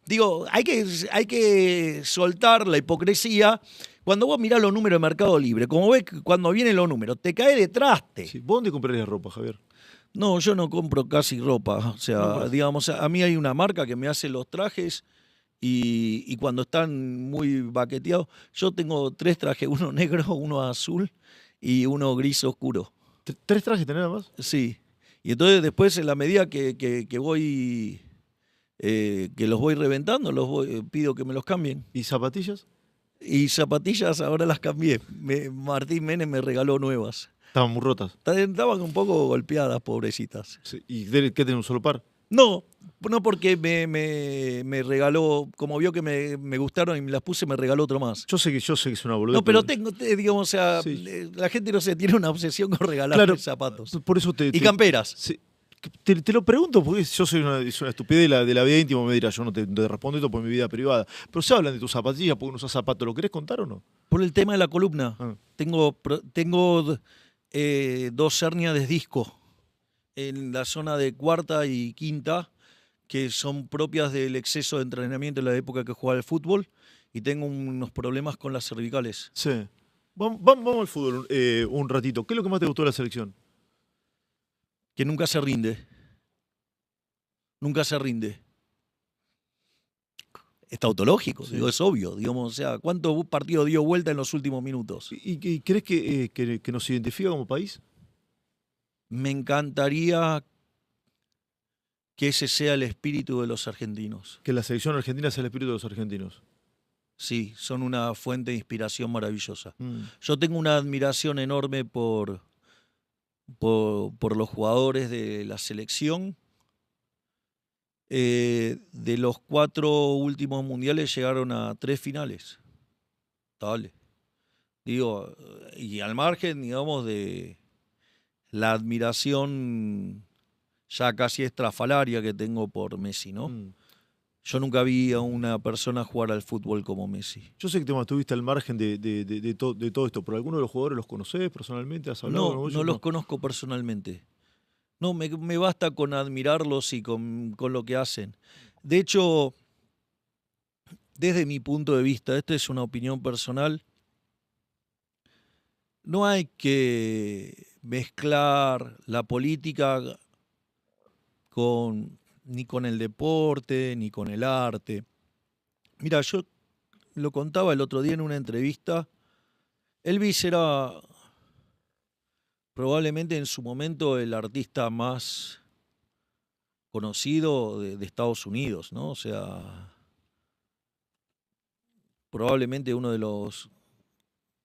digo, hay que soltar la hipocresía. Cuando vos mirás los números de Mercado Libre, como ves cuando vienen los números, te cae de traste. Sí. ¿Vos dónde comprarías ropa, Javier? No, yo no compro casi ropa. O sea, No, digamos, a mí hay una marca que me hace los trajes y cuando están muy baqueteados, yo tengo 3 trajes, uno negro, uno azul y uno gris oscuro. ¿3 trajes tenés nada más? Sí. Y entonces después, en la medida que voy, que los voy reventando, pido que me los cambien. ¿Y zapatillas? Y zapatillas ahora las cambié. Martín Menem me regaló nuevas. Estaban muy rotas. Estaban un poco golpeadas, pobrecitas. Sí. ¿Y qué tenés, un solo par? No porque me regaló, como vio que me gustaron y me las puse, me regaló otro más. Yo sé que es una boludez. No, pero digamos, o sea, sí. La gente no sé, tiene una obsesión con regalar zapatos. Por eso y camperas. Sí. Te lo pregunto porque yo soy una estupidez de la vida íntima, me dirás, yo no te respondo esto por mi vida privada. Pero se hablan de tus zapatillas porque no usas zapatos, ¿lo querés contar o no? Por el tema de la columna. Tengo 2 hernias de disco en la zona de cuarta y quinta, que son propias del exceso de entrenamiento en la época que jugaba al fútbol, y tengo unos problemas con las cervicales. Sí. Vamos al fútbol un ratito. ¿Qué es lo que más te gustó de la selección? Que nunca se rinde. Nunca se rinde. Es tautológico, Sí. digo, es obvio. Digamos, o sea, ¿cuántos partidos dio vuelta en los últimos minutos? ¿Y crees que nos identifica como país? Me encantaría que ese sea el espíritu de los argentinos. Que la selección argentina sea el espíritu de los argentinos. Sí, son una fuente de inspiración maravillosa. Yo tengo una admiración enorme por los jugadores de la selección. De los 4 últimos mundiales llegaron a 3 finales. Dale. Digo, y al margen, digamos, de la admiración ya casi estrafalaria que tengo por Messi, ¿no? Yo nunca vi a una persona jugar al fútbol como Messi. Yo sé que te mantuviste al margen de todo esto, pero ¿alguno de los jugadores los conocés personalmente? ¿Has hablado con ellos? No los conozco personalmente. No, me basta con admirarlos y con lo que hacen. De hecho, desde mi punto de vista, esta es una opinión personal, no hay que mezclar la política ni con el deporte, ni con el arte. Mira, yo lo contaba el otro día en una entrevista. Elvis era probablemente en su momento el artista más conocido de Estados Unidos, ¿no? O sea, probablemente uno de los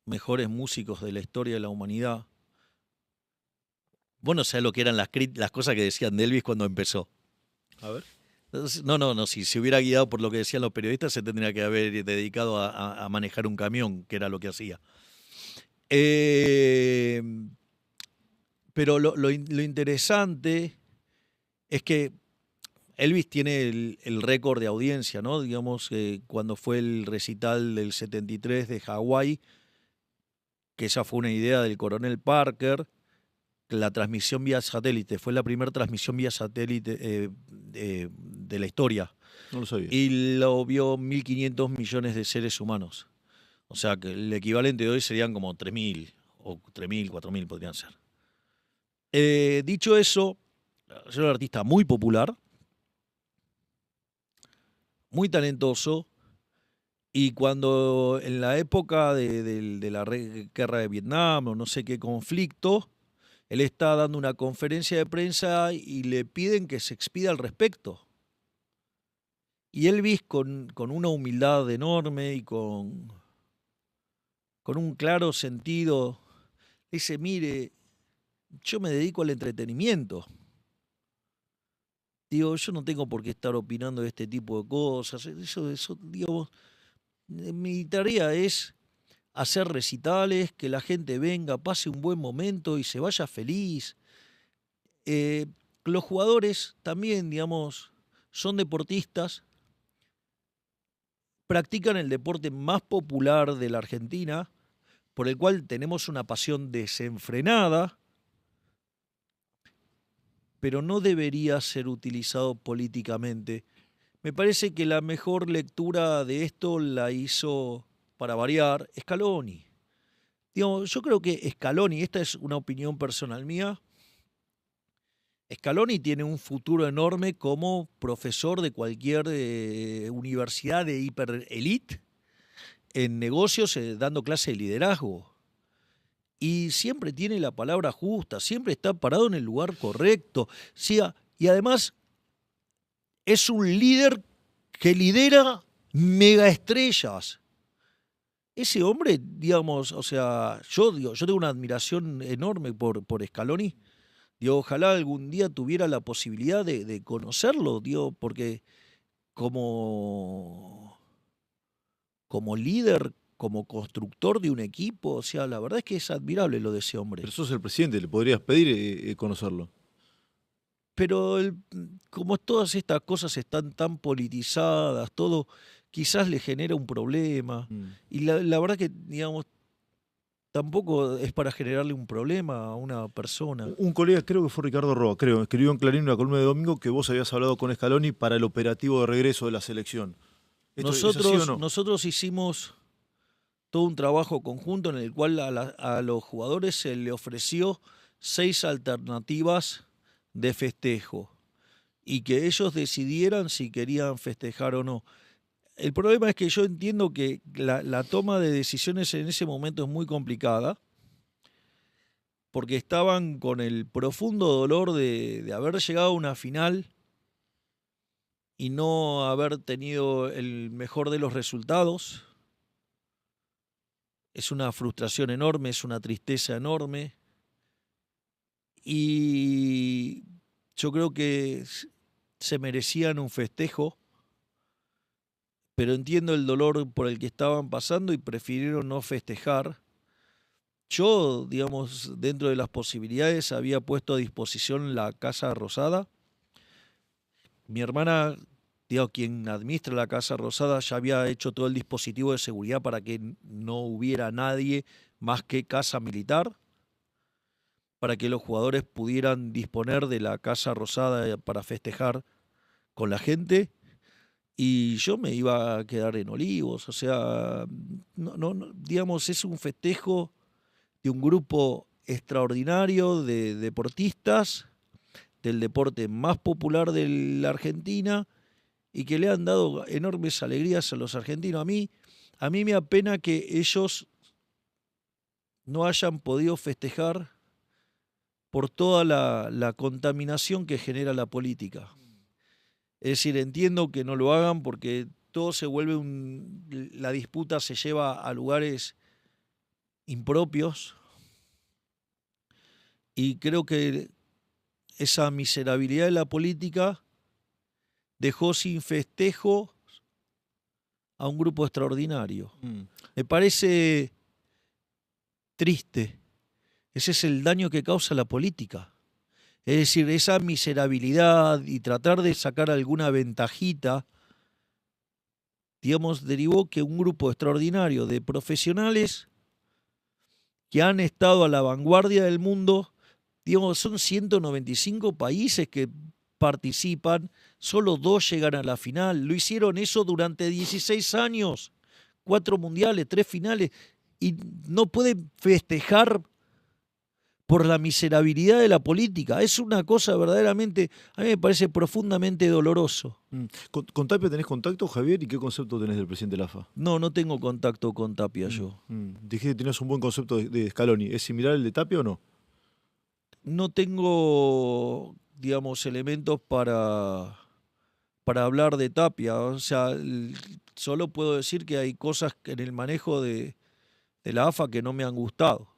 mejores músicos de la historia de la humanidad. Vos no sabés lo que eran las cosas que decían de Elvis cuando empezó. A ver. No, si se hubiera guiado por lo que decían los periodistas, se tendría que haber dedicado a manejar un camión, que era lo que hacía. Pero lo interesante es que, Elvis tiene el récord de audiencia, ¿no? Digamos, cuando fue el recital del 73 de Hawái, que esa fue una idea del coronel Parker, la transmisión vía satélite, fue la primera transmisión vía satélite de la historia. No lo sabía. Y lo vio 1.500 millones de seres humanos. O sea, que el equivalente de hoy serían como 3.000, o 3.000, 4.000 podrían ser. Dicho eso, es un artista muy popular, muy talentoso, y cuando en la época de la guerra de Vietnam o no sé qué conflicto, él está dando una conferencia de prensa y le piden que se expida al respecto. Y Elvis, con una humildad enorme y con un claro sentido, dice, mire, yo me dedico al entretenimiento. Digo, yo no tengo por qué estar opinando de este tipo de cosas. Eso, digo, mi tarea es hacer recitales, que la gente venga, pase un buen momento y se vaya feliz. Los jugadores también, digamos, son deportistas, practican el deporte más popular de la Argentina, por el cual tenemos una pasión desenfrenada, pero no debería ser utilizado políticamente. Me parece que la mejor lectura de esto la hizo, para variar, Scaloni. Digamos, yo creo que Scaloni, esta es una opinión personal mía, Scaloni tiene un futuro enorme como profesor de cualquier universidad de hiperelite en negocios, dando clase de liderazgo. Y siempre tiene la palabra justa, siempre está parado en el lugar correcto. Sí, y además es un líder que lidera megaestrellas. Ese hombre, digamos, o sea, yo tengo una admiración enorme por Scaloni. Digo, ojalá algún día tuviera la posibilidad de conocerlo, digo, porque como, como líder, como constructor de un equipo, o sea, la verdad es que es admirable lo de ese hombre. Pero sos el presidente, le podrías pedir conocerlo. Pero como todas estas cosas están tan politizadas, todo quizás le genera un problema. Y la verdad que, digamos, tampoco es para generarle un problema a una persona. Un colega, creo que fue Ricardo Roa, creo, escribió en Clarín una columna de domingo que vos habías hablado con Scaloni para el operativo de regreso de la selección. ¿Esto es así o no? Nosotros hicimos todo un trabajo conjunto en el cual a los jugadores se le ofreció 6 alternativas de festejo y que ellos decidieran si querían festejar o no. El problema es que yo entiendo que la toma de decisiones en ese momento es muy complicada porque estaban con el profundo dolor de haber llegado a una final y no haber tenido el mejor de los resultados. Es una frustración enorme, es una tristeza enorme. Y yo creo que se merecían un festejo, pero entiendo el dolor por el que estaban pasando y prefirieron no festejar. Yo, digamos, dentro de las posibilidades, había puesto a disposición la Casa Rosada. Mi hermana, digamos, quien administra la Casa Rosada, ya había hecho todo el dispositivo de seguridad para que no hubiera nadie más que casa militar, para que los jugadores pudieran disponer de la Casa Rosada para festejar con la gente. Y yo me iba a quedar en Olivos, o sea, digamos, es un festejo de un grupo extraordinario de deportistas, del deporte más popular de la Argentina y que le han dado enormes alegrías a los argentinos. A mí me apena que ellos no hayan podido festejar por toda la contaminación que genera la política. Es decir, entiendo que no lo hagan porque todo se vuelve la disputa se lleva a lugares impropios y creo que esa miserabilidad de la política dejó sin festejo a un grupo extraordinario. Me parece triste. Ese es el daño que causa la política. Es decir, esa miserabilidad y tratar de sacar alguna ventajita, digamos, derivó que un grupo extraordinario de profesionales que han estado a la vanguardia del mundo, digamos, son 195 países que participan, solo 2 llegan a la final. Lo hicieron eso durante 16 años, 4 mundiales, 3 finales, y no pueden festejar por la miserabilidad de la política. Es una cosa verdaderamente, a mí me parece profundamente doloroso. ¿Con Tapia tenés contacto, Javier? ¿Y qué concepto tenés del presidente de la AFA? No tengo contacto con Tapia yo. Dijiste que tenías un buen concepto de Scaloni. ¿Es similar al de Tapia o no? No tengo, digamos, elementos para hablar de Tapia. O sea, solo puedo decir que hay cosas en el manejo de la AFA que no me han gustado.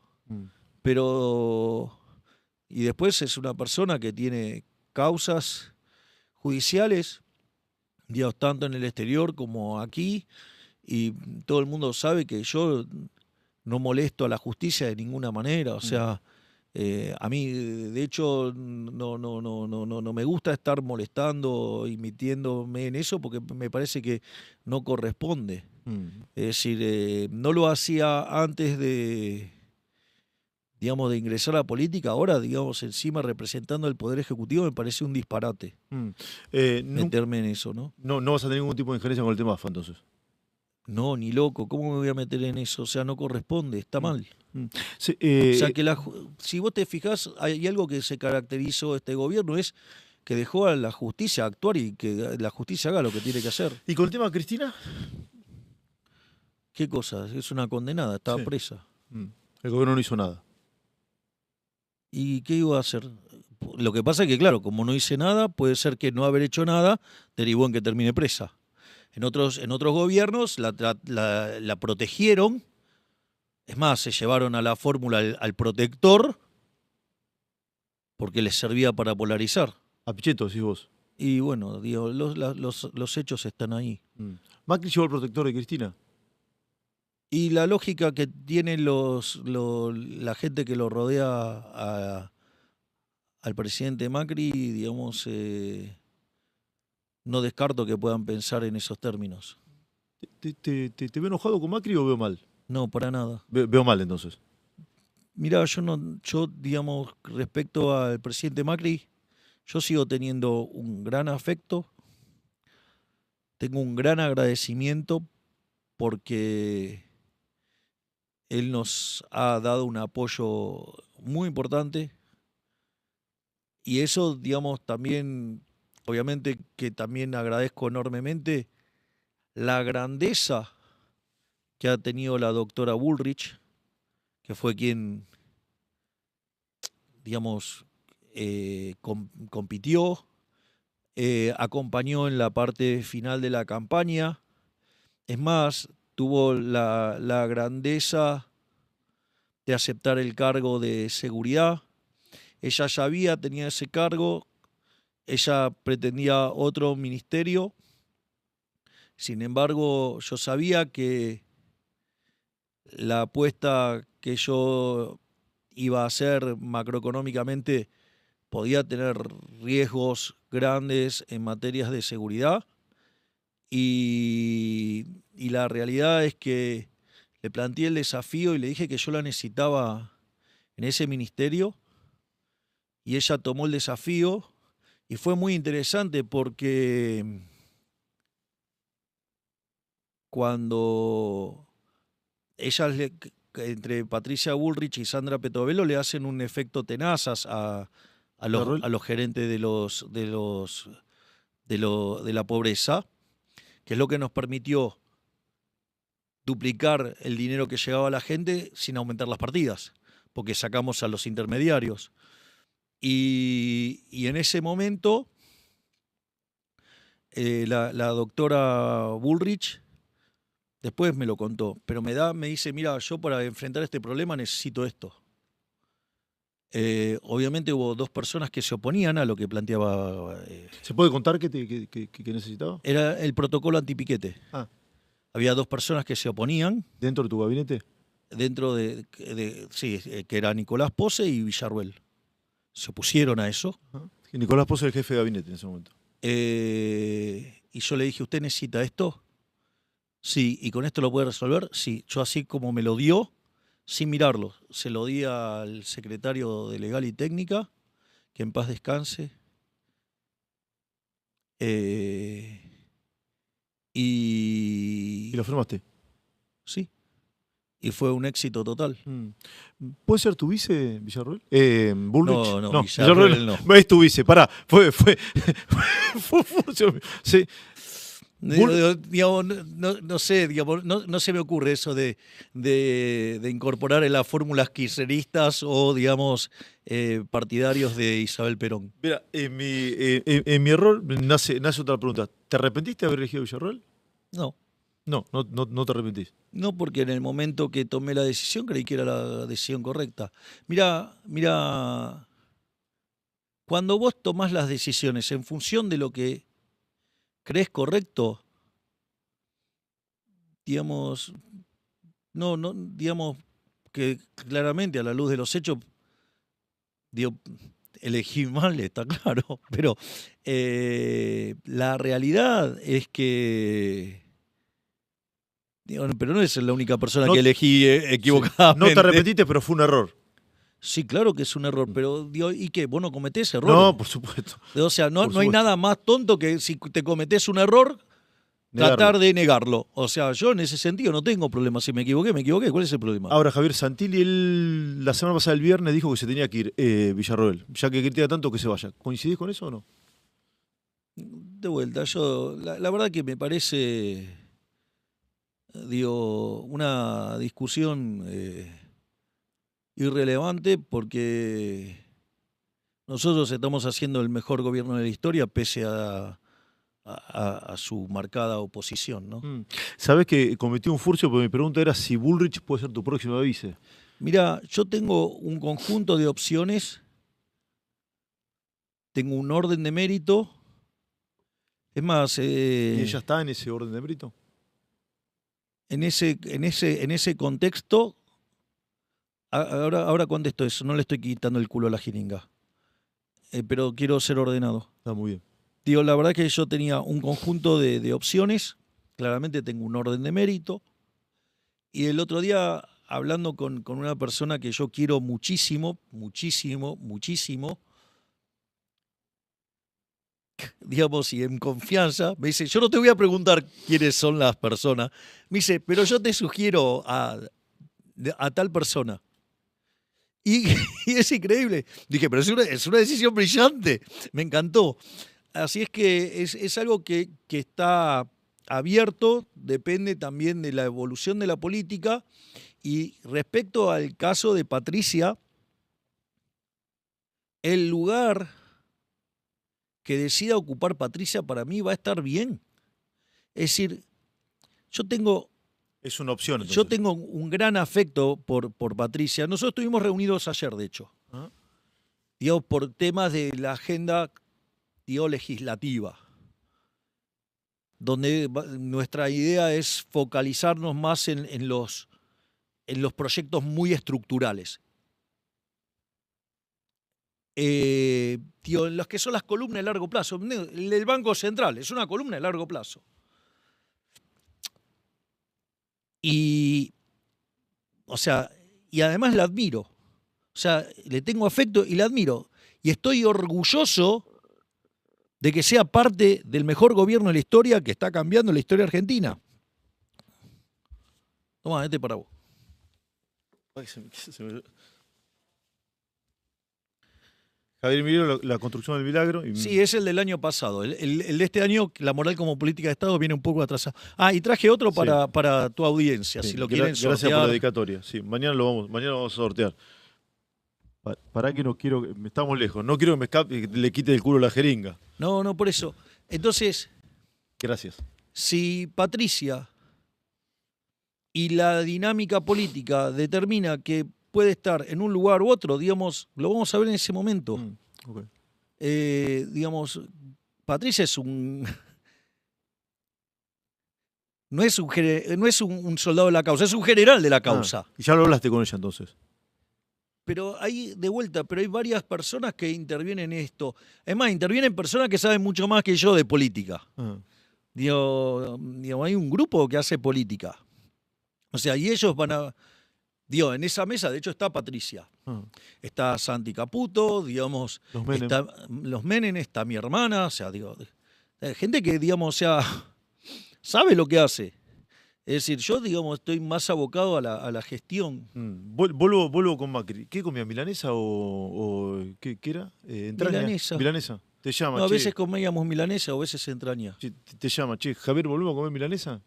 Pero, y después es una persona que tiene causas judiciales, digamos, tanto en el exterior como aquí, y todo el mundo sabe que yo no molesto a la justicia de ninguna manera. O sea, a mí, de hecho, no me gusta estar molestando y metiéndome en eso porque me parece que no corresponde. Es decir, no lo hacía antes de, digamos, de ingresar a la política. Ahora, digamos, encima representando el Poder Ejecutivo, me parece un disparate meterme en eso, ¿no? No vas a tener ningún tipo de injerencia con el tema AFA, entonces. No, ni loco. ¿Cómo me voy a meter en eso? O sea, no corresponde, está mal. Sí, O sea, que si vos te fijás, hay algo que se caracterizó este gobierno, es que dejó a la justicia actuar y que la justicia haga lo que tiene que hacer. ¿Y con el tema de Cristina? ¿Qué cosa? Es una condenada, estaba Sí. presa. El gobierno no hizo nada. ¿Y qué iba a hacer? Lo que pasa es que, claro, como no hice nada, puede ser que no haber hecho nada derivó en que termine presa. En otros gobiernos la protegieron. Es más, se llevaron a la fórmula al protector porque les servía para polarizar. A Pichetto, decís vos. Y bueno, digo, los hechos están ahí. Macri llevó al protector de Cristina. Y la lógica que tienen la gente que lo rodea al presidente Macri, digamos, no descarto que puedan pensar en esos términos. ¿Te veo enojado con Macri o veo mal? No, para nada. Veo mal, entonces. Mirá, yo, digamos, respecto al presidente Macri, yo sigo teniendo un gran afecto, tengo un gran agradecimiento porque él nos ha dado un apoyo muy importante y eso, digamos, también, obviamente que también agradezco enormemente la grandeza que ha tenido la doctora Bullrich, que fue quien, digamos, compitió, acompañó en la parte final de la campaña. Es más, tuvo la grandeza de aceptar el cargo de seguridad. Ella ya tenía ese cargo, ella pretendía otro ministerio. Sin embargo, yo sabía que la apuesta que yo iba a hacer macroeconómicamente podía tener riesgos grandes en materias de seguridad y la realidad es que le planteé el desafío y le dije que yo la necesitaba en ese ministerio y ella tomó el desafío y fue muy interesante porque cuando ellas, entre Patricia Bullrich y Sandra Petovelo, le hacen un efecto tenazas a los gerentes de la pobreza, que es lo que nos permitió duplicar el dinero que llegaba a la gente sin aumentar las partidas, porque sacamos a los intermediarios. Y en ese momento, la doctora Bullrich después me lo contó, pero me dice, mira, yo para enfrentar este problema necesito esto. Obviamente hubo 2 personas que se oponían a lo que planteaba. ¿Se puede contar qué necesitaba? Era el protocolo antipiquete. Había 2 personas que se oponían. ¿Dentro de tu gabinete? Sí, que era Nicolás Pose y Villarruel. se opusieron a eso. Ajá. Y Nicolás Pozo era el jefe de gabinete en ese momento. Y yo le dije, ¿usted necesita esto? Sí. ¿Y con esto lo puede resolver? Sí. Yo así como me lo dio, sin mirarlo, se lo di al secretario de Legal y Técnica, que en paz descanse. ¿Y Y lo firmaste? sí, y fue un éxito total. ¿Puede ser tu vice, Villarroel? ¿Bullrich? No, Villarroel no. es tu vice, pará. Fue Furcio. Sí. Digamos, no sé, digamos, no se me ocurre eso de incorporar en las fórmulas kirchneristas o, digamos, partidarios de Isabel Perón. Mira, en mi error nace otra pregunta. ¿Te arrepentiste de haber elegido a Villarroel? No, No te arrepentís. no porque en el momento que tomé la decisión creí que era la decisión correcta. Mira, cuando vos tomás las decisiones en función de lo que crees correcto, digamos, digamos que claramente a la luz de los hechos, digo, elegí mal, está claro, pero la realidad es que, digo, pero no es la única persona No, que elegí sí. equivocadamente. No te arrepentiste, pero fue un error. Sí, claro que es un error, pero digo, ¿y qué? ¿Vos no cometés errores? No, por supuesto. O sea, no hay supuesto. nada más tonto que si te cometés un error, Negarlo. tratar de negarlo. O sea, yo en ese sentido no tengo problema. Si me equivoqué. ¿Cuál es el problema? Ahora, Javier Santilli, la semana pasada, el viernes, dijo que se tenía que ir Villarroel, ya que critica tanto que se vaya. ¿Coincidís con eso o no? De vuelta, yo, la verdad que me parece, digo, una discusión irrelevante porque nosotros estamos haciendo el mejor gobierno de la historia pese a su marcada oposición, ¿no? Sabés que cometí un furcio, pero mi pregunta era si Bullrich puede ser tu próximo vice. Mira, yo tengo un conjunto de opciones, tengo un orden de mérito. Es más, ¿Y ella está en ese orden de mérito? en ese contexto, ahora contesto eso, no le estoy quitando el culo a la jeringa, pero quiero ser ordenado. Está muy bien. Digo, la verdad que yo tenía un conjunto de opciones, claramente tengo un orden de mérito, y el otro día, hablando con una persona que yo quiero muchísimo, digamos, y en confianza, me dice, yo no te voy a preguntar quiénes son las personas, me dice, pero yo te sugiero a tal persona. Y es increíble. Dije, pero es una decisión brillante, me encantó. Así es que es algo que está abierto, depende también de la evolución de la política. Y respecto al caso de Patricia, el lugar que decida ocupar Patricia para mí va a estar bien. Es decir, Es una opción, entonces. yo tengo un gran afecto por Patricia. Nosotros estuvimos reunidos ayer, de hecho, ¿Ah? digo, por temas de la agenda, digo, legislativa, donde nuestra idea es focalizarnos más en los proyectos muy estructurales. En los que son las columnas de largo plazo. El Banco Central es una columna de largo plazo. O sea, y además la admiro. O sea, le tengo afecto y la admiro. Y estoy orgulloso de que sea parte del mejor gobierno de la historia que está cambiando la historia argentina. Toma, este para vos. Javier Milei, la construcción del milagro. Sí, es el del año pasado. El de este año, la moral como política de Estado viene un poco atrasada. Y traje otro para tu audiencia, si lo quieren sortear. Gracias por la dedicatoria. Sí, mañana lo vamos a sortear. Para que no quiero, estamos lejos, no quiero que me escape y le quite el culo a la jeringa. No, por eso. Entonces, gracias. Si Patricia y la dinámica política determina que puede estar en un lugar u otro, digamos, lo vamos a ver en ese momento. Okay. Digamos, Patricia es un... No es un soldado de la causa, es un general de la causa. Y ya lo hablaste con ella entonces. Pero hay, de vuelta, pero hay varias personas que intervienen en esto. Es más, intervienen personas que saben mucho más que yo de política. Ah, Digo, hay un grupo que hace política. O sea, y ellos van a... Digo, en esa mesa, de hecho, está Patricia. ah. Está Santi Caputo, digamos, Los Menem. está los Menem, está mi hermana, o sea, digo, gente que, digamos, o sea, sabe lo que hace. Es decir, yo, digamos, estoy más abocado a la gestión. Vuelvo con Macri. ¿Qué comía? ¿Milanesa o qué era? ¿Entraña? Milanesa. Milanesa. Te llama, No, a che. veces comíamos milanesa o a veces entraña. Che, te llama, che. Javier, ¿volvemos a comer milanesa?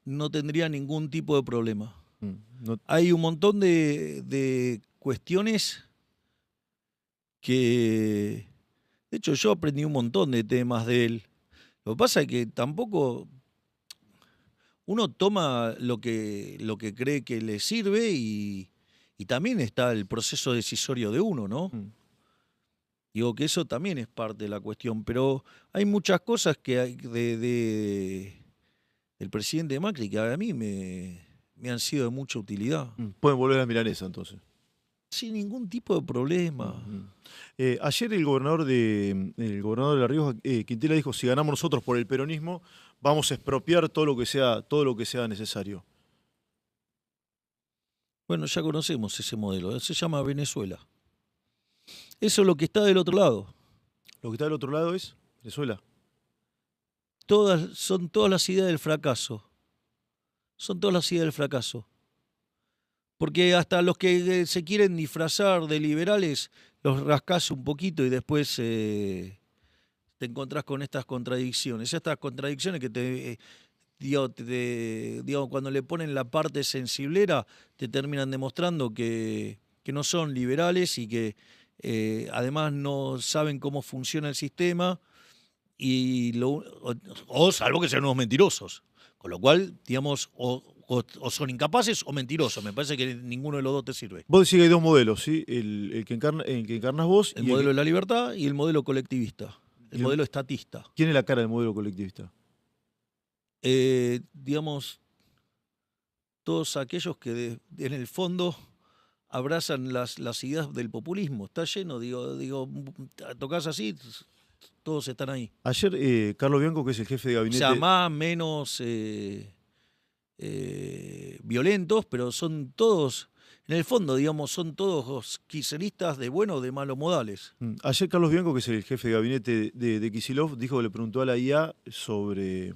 No tendría ningún tipo de problema. No, Hay un montón de cuestiones que, de hecho, yo aprendí un montón de temas de él. Lo que pasa es que tampoco uno toma lo que cree que le sirve y también está el proceso decisorio de uno, ¿no? mm. Digo que eso también es parte de la cuestión, pero hay muchas cosas que hay del presidente Macri que a mí me han sido de mucha utilidad. Pueden volver a milanesa, entonces. Sin ningún tipo de problema. Ayer el gobernador de La Rioja, Quintela, dijo: si ganamos nosotros por el peronismo, vamos a expropiar todo lo que sea necesario. Bueno, ya conocemos ese modelo, se llama Venezuela. Eso es lo que está del otro lado. Lo que está del otro lado es Venezuela. Son todas las ideas del fracaso. Son todas las ideas del fracaso. Porque hasta los que se quieren disfrazar de liberales, los rascás un poquito y después te encontrás con estas contradicciones. Estas contradicciones que digo, cuando le ponen la parte sensiblera, te terminan demostrando que no son liberales y que además no saben cómo funciona el sistema, o salvo que sean unos mentirosos. Con lo cual, digamos, o son incapaces o mentirosos. Me parece que ninguno de los dos te sirve. Vos decís que hay dos modelos, ¿sí? El que encarnas vos. El modelo de la libertad y el modelo colectivista, el modelo estatista. ¿Quién es la cara del modelo colectivista? Digamos, todos aquellos que en el fondo abrazan las ideas del populismo. Está lleno, digo, tocas así, todos están ahí. Ayer Carlos Bianco, que es el jefe de gabinete... O sea, más, menos violentos, pero son todos, en el fondo, digamos, son todos kirchneristas de buenos o de malos modales. Ayer Carlos Bianco, que es el jefe de gabinete de Kicillof, dijo que le preguntó a la IA sobre,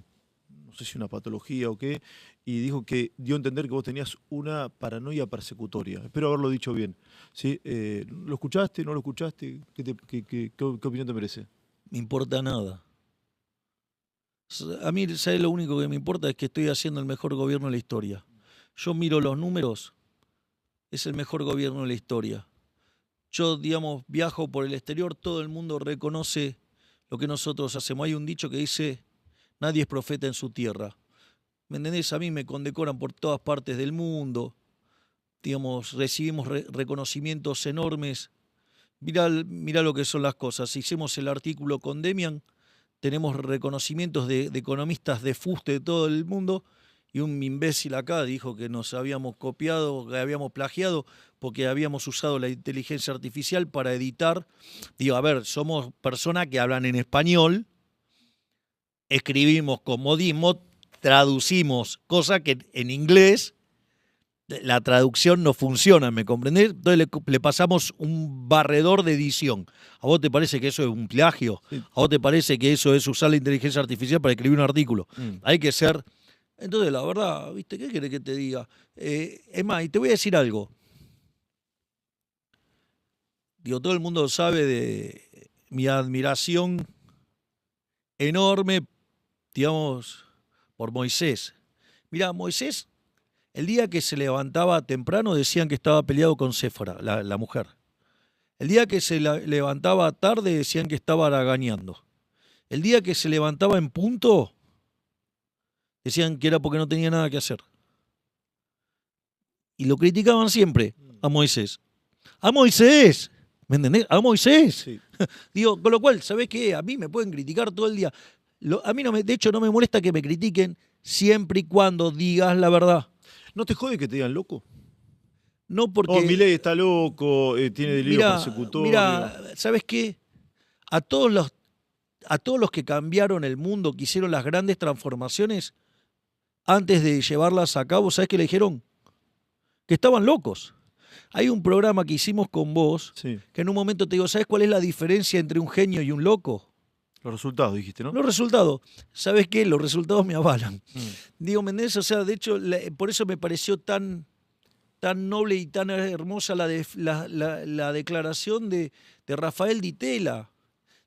no sé si una patología o qué, y dijo que dio a entender que vos tenías una paranoia persecutoria. Espero haberlo dicho bien. ¿Sí? ¿Lo escuchaste? ¿No lo escuchaste? ¿Qué opinión te merece? Me importa nada. A mí, ¿sabes? Lo único que me importa es que estoy haciendo el mejor gobierno de la historia. Yo miro los números, es el mejor gobierno de la historia. Yo, digamos, viajo por el exterior, todo el mundo reconoce lo que nosotros hacemos. Hay un dicho que dice, nadie es profeta en su tierra. ¿Me entendés? A mí me condecoran por todas partes del mundo. Digamos, recibimos reconocimientos enormes. Mirá lo que son las cosas. Hicimos el artículo con Demian, tenemos reconocimientos de economistas de fuste de todo el mundo, y un imbécil acá dijo que nos habíamos copiado, que habíamos plagiado, porque habíamos usado la inteligencia artificial para editar. Digo, a ver, somos personas que hablan en español, escribimos con modismo, traducimos cosas que en inglés la traducción no funciona, ¿me comprendés? Entonces le pasamos un barredor de edición. ¿A vos te parece que eso es un plagio? Sí. ¿A vos te parece que eso es usar la inteligencia artificial para escribir un artículo? Hay que ser... Entonces, la verdad, ¿viste? ¿Qué querés que te diga? Es más, y te voy a decir algo. Digo, todo el mundo sabe de mi admiración enorme, digamos, por Moisés. Mirá, Moisés, el día que se levantaba temprano decían que estaba peleado con Séfora, la mujer. El día que se levantaba tarde decían que estaba haraganeando. El día que se levantaba en punto decían que era porque no tenía nada que hacer. Y lo criticaban siempre a Moisés. ¡A Moisés! ¿Me entendés? ¡A Moisés! Sí. Digo, con lo cual, ¿sabés qué? A mí me pueden criticar todo el día. A mí de hecho no me molesta que me critiquen siempre y cuando digas la verdad. ¿No te jode que te digan loco? No Oh, porque, Milei está loco, tiene delirio persecutorio. mira, ¿sabes qué? A todos los que cambiaron el mundo, que hicieron las grandes transformaciones, antes de llevarlas a cabo, ¿sabes qué le dijeron? Que estaban locos. Hay un programa que hicimos con vos, Sí, que en un momento te digo, ¿sabes cuál es la diferencia entre un genio y un loco? los resultados dijiste, ¿no? Los resultados. ¿Sabes qué? Los resultados me avalan. Mm. Diego Méndez, o sea, de hecho, por eso me pareció tan noble y tan hermosa la declaración de Rafael Di Tella.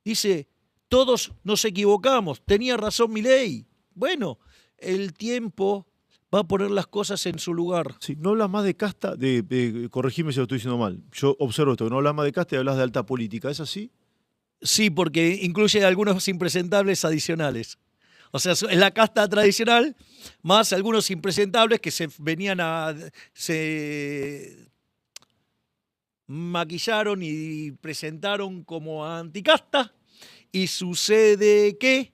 Dice, todos nos equivocamos, tenía razón Milei. Bueno, el tiempo va a poner las cosas en su lugar. Sí, no hablas más de casta, corregime si lo estoy diciendo mal. Yo observo esto, que no hablas más de casta y hablas de alta política, ¿es así? Sí, porque incluye algunos impresentables adicionales. O sea, es la casta tradicional, más algunos impresentables que se maquillaron y presentaron como anticasta, y sucede que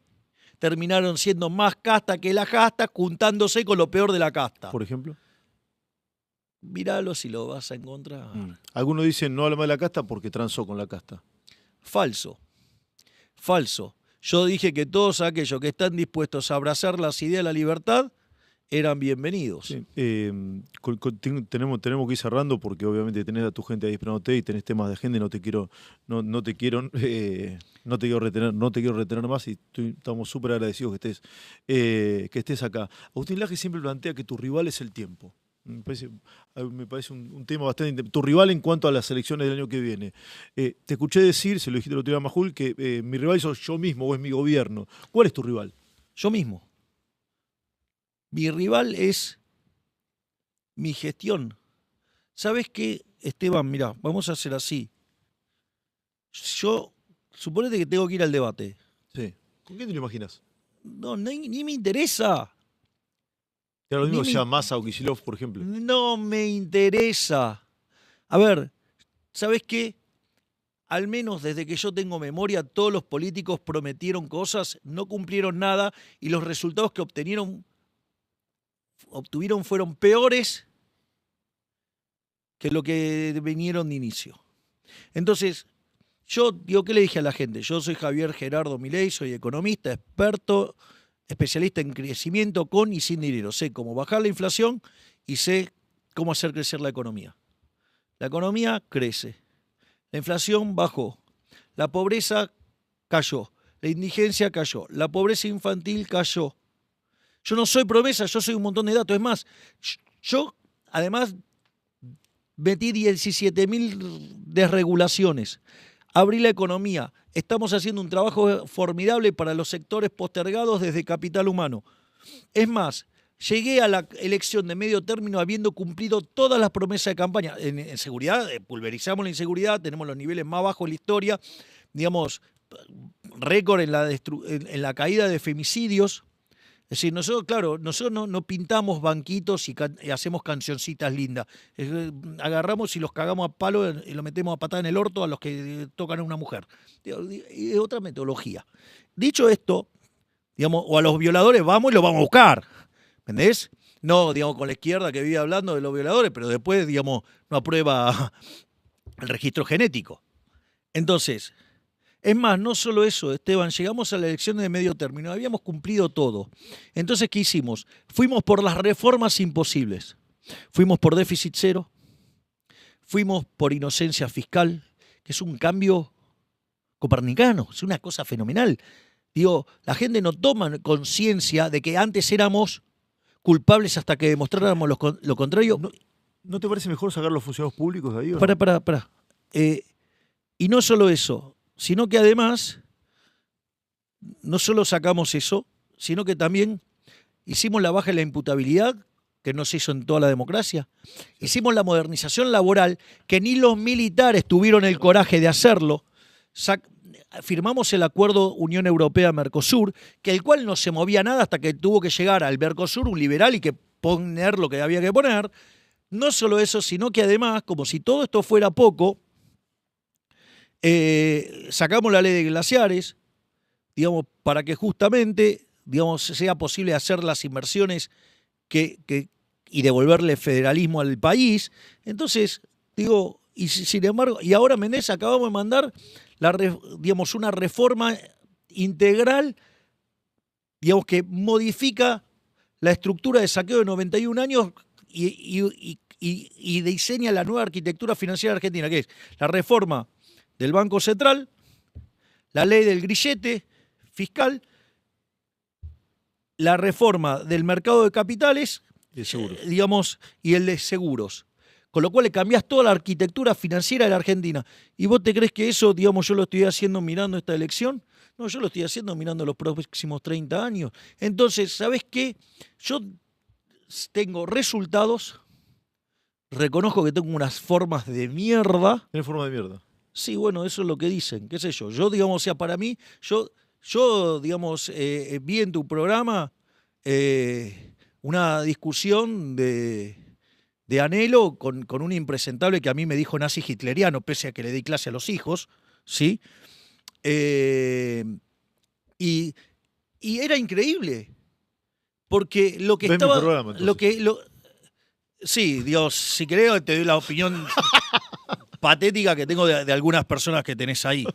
terminaron siendo más casta que la casta, juntándose con lo peor de la casta. Por ejemplo. Míralo si lo vas a encontrar. Algunos dicen no habla más de la casta porque transó con la casta. Falso. Falso. Yo dije que todos aquellos que están dispuestos a abrazar las ideas de la libertad eran bienvenidos. Sí, tenemos que ir cerrando porque obviamente tenés a tu gente ahí esperándote y tenés temas de agenda y no te quiero retener más y estamos súper agradecidos que estés acá. Agustín Laje siempre plantea que tu rival es el tiempo. Me parece un tema bastante... Tu rival en cuanto a las elecciones del año que viene. Te escuché decir, se lo dijiste el otro día a Majul, que mi rival soy yo mismo o es mi gobierno. ¿Cuál es tu rival? Yo mismo. Mi rival es mi gestión. ¿Sabes qué, Esteban? Mirá, vamos a hacer así. Yo, suponete que tengo que ir al debate. Sí. ¿Con quién te lo imaginas? No, ni me interesa. Era lo mismo Ni que me- sea Massa o Kicillof, por ejemplo. No me interesa. A ver, ¿sabes qué? Al menos desde que yo tengo memoria, todos los políticos prometieron cosas, no cumplieron nada y los resultados que obtuvieron fueron peores que lo que vinieron de inicio. Entonces, yo digo, ¿qué le dije a la gente? Yo soy Javier Gerardo Milei, soy economista, experto, especialista en crecimiento con y sin dinero. Sé cómo bajar la inflación y sé cómo hacer crecer la economía. La economía crece, la inflación bajó, la pobreza cayó, la indigencia cayó, la pobreza infantil cayó. Yo no soy promesa, yo soy un montón de datos. Es más, yo además metí 17.000 desregulaciones, abrí la economía, estamos haciendo un trabajo formidable para los sectores postergados desde capital humano. Es más, llegué a la elección de medio término habiendo cumplido todas las promesas de campaña. En seguridad, pulverizamos la inseguridad, tenemos los niveles más bajos de la historia, digamos, récord en la caída de femicidios. Es decir, nosotros no pintamos banquitos y hacemos cancioncitas lindas. Agarramos y los cagamos a palo y lo metemos a patada en el orto a los que tocan a una mujer. Es otra metodología. Dicho esto, digamos, o a los violadores vamos y los vamos a buscar. ¿Entendés? No, digamos, con la izquierda que vive hablando de los violadores, pero después, digamos, no aprueba el registro genético. Entonces, es más, no solo eso, Esteban, llegamos a la elección de medio término, habíamos cumplido todo. Entonces, ¿qué hicimos? Fuimos por las reformas imposibles. Fuimos por déficit cero, fuimos por inocencia fiscal, que es un cambio copernicano, es una cosa fenomenal. Digo, la gente no toma conciencia de que antes éramos culpables hasta que demostráramos lo contrario. ¿No te parece mejor sacar los funcionarios públicos de ahí? ¿O no? Pará. Y no solo eso, sino que además, no solo sacamos eso, sino que también hicimos la baja de la imputabilidad, que no se hizo en toda la democracia. Hicimos la modernización laboral, que ni los militares tuvieron el coraje de hacerlo. Firmamos el acuerdo Unión Europea-Mercosur, que el cual no se movía nada hasta que tuvo que llegar al Mercosur un liberal y que poner lo que había que poner. No solo eso, sino que además, como si todo esto fuera poco, sacamos la ley de glaciares, digamos, para que justamente, digamos, sea posible hacer las inversiones que y devolverle federalismo al país. Entonces, digo, y sin embargo, y ahora Menezes acabamos de mandar digamos, una reforma integral, digamos, que modifica la estructura de saqueo de 91 años y diseña la nueva arquitectura financiera argentina, que es la reforma del Banco Central, la ley del grillete fiscal, la reforma del mercado de capitales, digamos, y el de seguros. Con lo cual le cambiás toda la arquitectura financiera de la Argentina. ¿Y vos te crees que eso, digamos, yo lo estoy haciendo mirando esta elección? No, yo lo estoy haciendo mirando los próximos 30 años. Entonces, ¿sabés qué? Yo tengo resultados, reconozco que tengo unas formas de mierda. ¿Tienes forma de mierda? Sí, bueno, eso es lo que dicen, qué sé yo. Yo, digamos, o sea, para mí, yo digamos, vi en tu programa una discusión de anhelo con un impresentable que a mí me dijo nazi hitleriano, pese a que le di clase a los hijos, ¿sí? Y era increíble, porque lo que estaba... Mi programa, sí, Dios, si querés te doy la opinión patética que tengo de algunas personas que tenés ahí,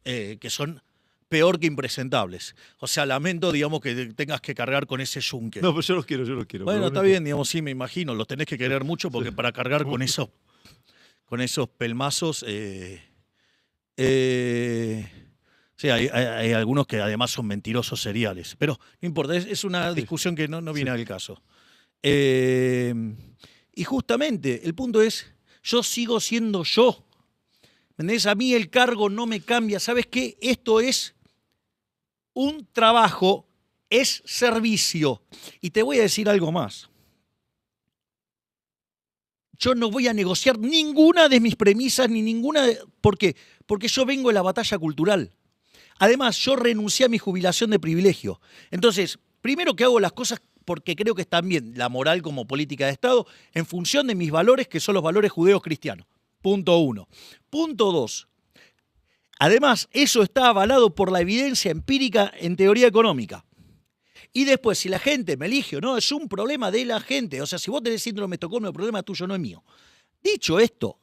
que son peor que impresentables. O sea, lamento, digamos, que tengas que cargar con ese yunque. No, pero yo los quiero. Bueno, está bien, digamos, sí, me imagino, los tenés que querer mucho porque para cargar con esos pelmazos... sí, hay algunos que además son mentirosos seriales. Pero no importa, es una discusión que no viene al caso. Y justamente, el punto es, yo sigo siendo yo. ¿Me entendés? A mí el cargo no me cambia. ¿Sabes qué? Esto es un trabajo, es servicio. Y te voy a decir algo más. Yo no voy a negociar ninguna de mis premisas, ni ninguna... ¿Por qué? Porque yo vengo de la batalla cultural. Además, yo renuncié a mi jubilación de privilegio. Entonces, primero que hago las cosas porque creo que están bien, la moral como política de Estado, en función de mis valores, que son los valores judeos cristianos. Punto 1. Punto 2. Además, eso está avalado por la evidencia empírica en teoría económica. Y después, si la gente me elige o no, es un problema de la gente. O sea, si vos tenés síndrome de Estocolmo, el problema es tuyo, no es mío. Dicho esto,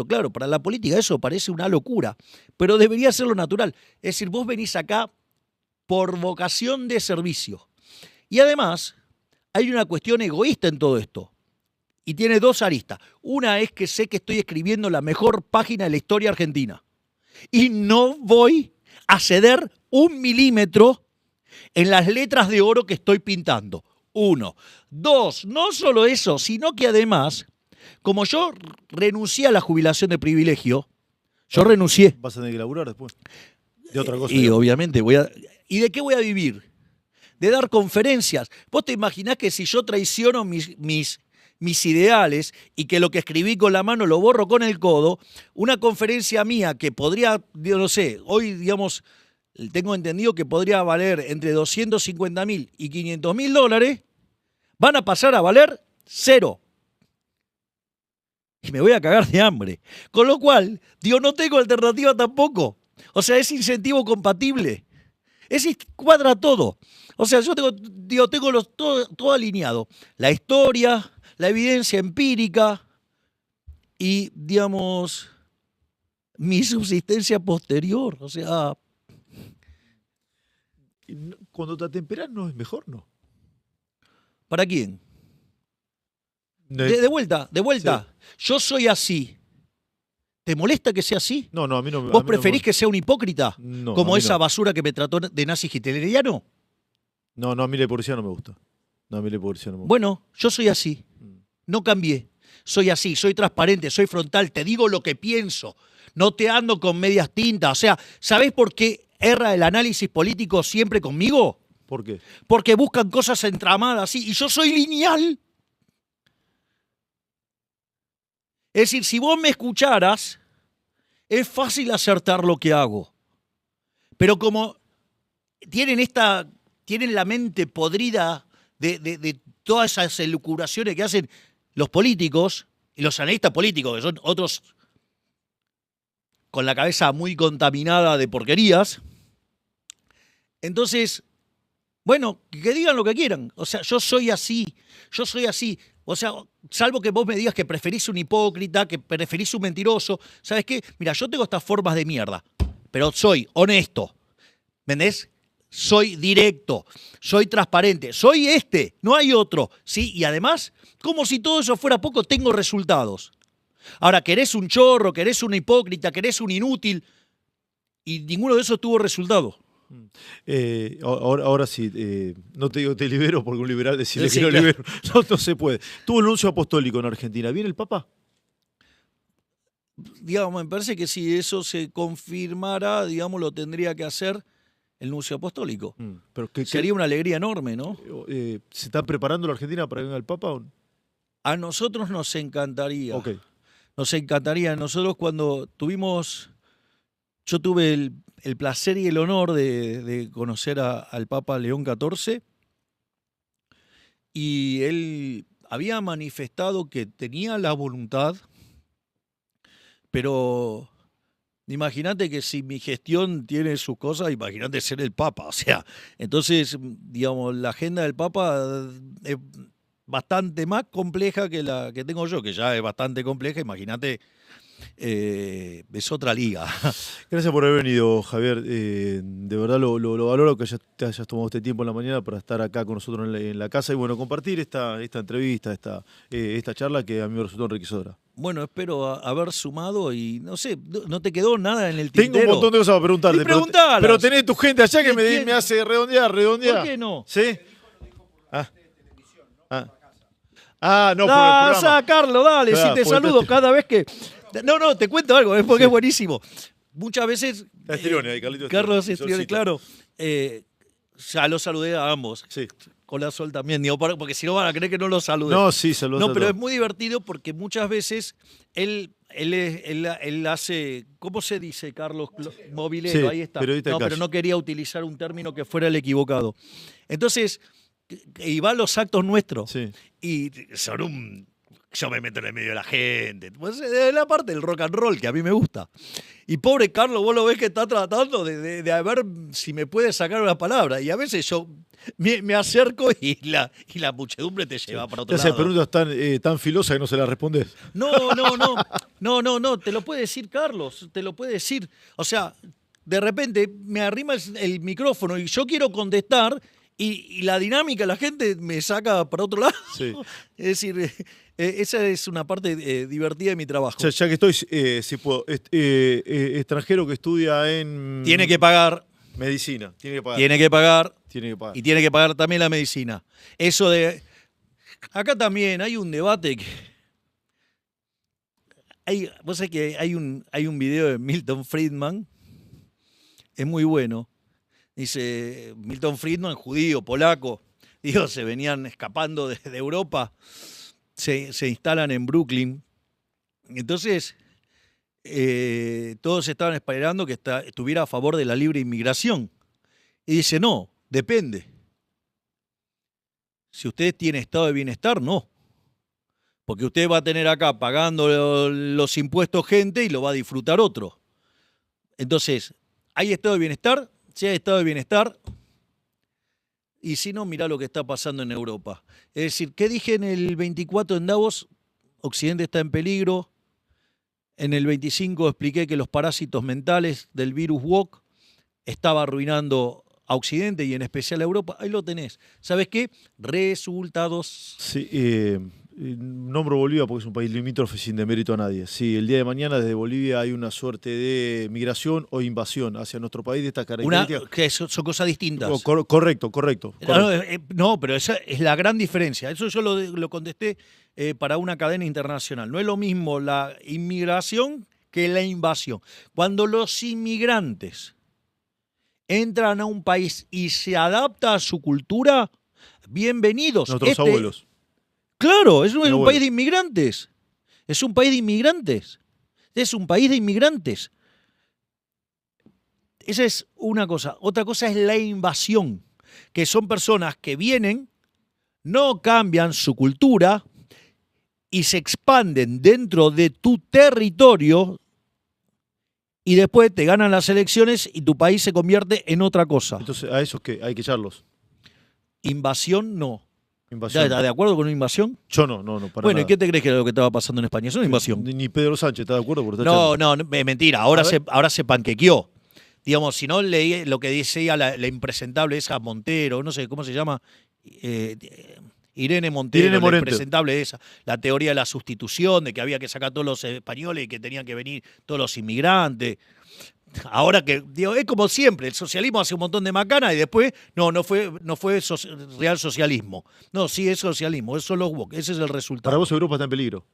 claro, para la política eso parece una locura, pero debería ser lo natural. Es decir, vos venís acá por vocación de servicio. Y además, hay una cuestión egoísta en todo esto. Y tiene dos aristas. Una es que sé que estoy escribiendo la mejor página de la historia argentina. Y no voy a ceder 1 milímetro en las letras de oro que estoy pintando. 1. 2, no solo eso, sino que además, como yo renuncié a la jubilación de privilegio, yo renuncié. ¿Vas a tener que laburar después? De otra cosa. Y obviamente ¿Y de qué voy a vivir? De dar conferencias. ¿Vos te imaginás que si yo traiciono mis ideales y que lo que escribí con la mano lo borro con el codo, una conferencia mía que podría, yo no sé, hoy, digamos, tengo entendido que podría valer entre 250.000 y 500.000 dólares, van a pasar a valer 0. Y me voy a cagar de hambre. Con lo cual, digo, no tengo alternativa tampoco. O sea, es incentivo compatible. Cuadra todo. O sea, yo tengo todo alineado. La historia, la evidencia empírica y, digamos, mi subsistencia posterior. O sea... Cuando te atemperás, ¿no es mejor, no? ¿Para quién? De vuelta. Sí. Yo soy así. ¿Te molesta que sea así? No, a mí no. ¿Vos preferís que sea un hipócrita? No, como esa basura que me trató de nazi hitleriano. No, a mí la hipocresía no me gusta. Bueno, yo soy así. No cambié. Soy así, soy transparente, soy frontal, te digo lo que pienso. No te ando con medias tintas. O sea, ¿sabés por qué erra el análisis político siempre conmigo? ¿Por qué? Porque buscan cosas entramadas así. Y yo soy lineal. Es decir, si vos me escucharas, es fácil acertar lo que hago. Pero como tienen la mente podrida de todas esas elucubraciones que hacen los políticos y los analistas políticos, que son otros con la cabeza muy contaminada de porquerías, entonces Bueno, que digan lo que quieran. O sea, yo soy así. O sea, salvo que vos me digas que preferís un hipócrita, que preferís un mentiroso. ¿Sabes qué? Mira, yo tengo estas formas de mierda, pero soy honesto. ¿Me entendés? Soy directo, soy transparente, soy no hay otro. ¿Sí? Y además, como si todo eso fuera poco, tengo resultados. Ahora, querés un chorro, querés una hipócrita, querés un inútil, y ninguno de esos tuvo resultado. Ahora sí, no te digo te libero porque un liberal decirle Sí, que no claro. libero, no se puede. Tuvo el nuncio apostólico en Argentina. ¿Viene el Papa? Digamos, me parece que si eso se confirmara, digamos, lo tendría que hacer el nuncio apostólico. Pero Sería una alegría enorme, ¿no? ¿se está preparando la Argentina para que venga el Papa? A nosotros nos encantaría. Ok. Nos encantaría. Nosotros yo tuve el placer y el honor de conocer al Papa León XIV, y él había manifestado que tenía la voluntad, pero imagínate que si mi gestión tiene sus cosas, imagínate ser el Papa. O sea, entonces, digamos, la agenda del Papa es bastante más compleja que la que tengo yo, que ya es bastante compleja. Imagínate, es otra liga. Gracias por haber venido, Javier. De verdad lo valoro que te hayas tomado este tiempo en la mañana para estar acá con nosotros en la casa y bueno, compartir esta entrevista, esta charla que a mí me resultó enriquecedora. Bueno, espero haber sumado y no sé, no te quedó nada en el tintero. Tengo un montón de cosas para preguntarte, Y preguntalas. pero tenés tu gente allá que ¿Quién? me hace redondear. ¿Por qué no? ¿Sí? No, por el Ah, programa. sacarlo, dale, Claro, si te porque saludo está- cada vez que... No, te cuento algo, es porque es buenísimo. Muchas veces... Está Estrione ahí, Carlitos Carlos Estrione, Estrione, claro. Ya los saludé a ambos. Sí. Con la Sol también, digo, porque si no van a creer que no los saludé. No, sí, saludos. No, pero es muy divertido porque muchas veces él hace, ¿cómo se dice, Carlos? Movilero, Sí, ahí está. periodista de No, pero calle. no quería utilizar un término que fuera el equivocado. Entonces, y va a los actos nuestros. Sí. Y son yo me meto en el medio de la gente. Pues es la parte del rock and roll que a mí me gusta. Y pobre Carlos, vos lo ves que está tratando de ver si me puede sacar una palabra. Y a veces yo me acerco y la muchedumbre te lleva para otro Te hace lado. preguntas tan filosas que no se las respondes. No, te lo puede decir Carlos, te lo puede decir. O sea, de repente me arrima el micrófono y yo quiero contestar y la dinámica, la gente me saca para otro lado. Sí. Es decir, esa es una parte divertida de mi trabajo. Ya que estoy, si puedo, extranjero que estudia en Tiene que pagar. medicina, tiene que pagar. Tiene que pagar. Tiene que pagar. Y tiene que pagar también la medicina. Eso de... Acá también hay un debate que... Vos sabés que hay un video de Milton Friedman, es muy bueno. Dice, Milton Friedman, judío, polaco, digo, se venían escapando de Europa, se instalan en Brooklyn. Entonces, todos estaban esperando que estuviera a favor de la libre inmigración. Y dice, no, depende. Si usted tiene estado de bienestar, no. Porque usted va a tener acá pagando los impuestos gente y lo va a disfrutar otro. Entonces, ¿hay estado de bienestar? Si hay estado de bienestar, y si no, mirá lo que está pasando en Europa. Es decir, ¿qué dije en el 24 en Davos? Occidente está en peligro. En el 25 expliqué que los parásitos mentales del virus woke estaba arruinando a Occidente y en especial a Europa. Ahí lo tenés. ¿Sabes qué? Resultados. Sí, nombro Bolivia porque es un país limítrofe sin demérito a nadie. Sí, el día de mañana desde Bolivia hay una suerte de migración o invasión hacia nuestro país de estas características. Que son cosas distintas. Correcto. No, pero esa es la gran diferencia. Eso yo lo contesté para una cadena internacional. No es lo mismo la inmigración que la invasión. Cuando los inmigrantes entran a un país y se adapta a su cultura, bienvenidos. Nuestros abuelos. Claro, es un abuelos. país de inmigrantes. Es un país de inmigrantes. Es un país de inmigrantes. Esa es una cosa. Otra cosa es la invasión, que son personas que vienen, no cambian su cultura y se expanden dentro de tu territorio y después te ganan las elecciones y tu país se convierte en otra cosa. Entonces, a esos que hay que echarlos. Invasión, no. Invasión. ¿Estás de acuerdo con una invasión? Yo no, para Bueno, ¿y nada. qué te crees que era lo que estaba pasando en España? Es una invasión. Ni Pedro Sánchez está de acuerdo porque está No, echando. no, es mentira. Ahora A ver. ahora se panquequeó. Digamos, si no leí lo que decía la impresentable esa Montero, no sé cómo se llama, Irene Montero, Irene la Morente. impresentable esa, la teoría de la sustitución, de que había que sacar a todos los españoles y que tenían que venir todos los inmigrantes. Ahora que, digo, es como siempre, el socialismo hace un montón de macana y después, no fue real socialismo. No, sí es socialismo, eso son los woke, ese es el resultado. Para vos Europa está en peligro.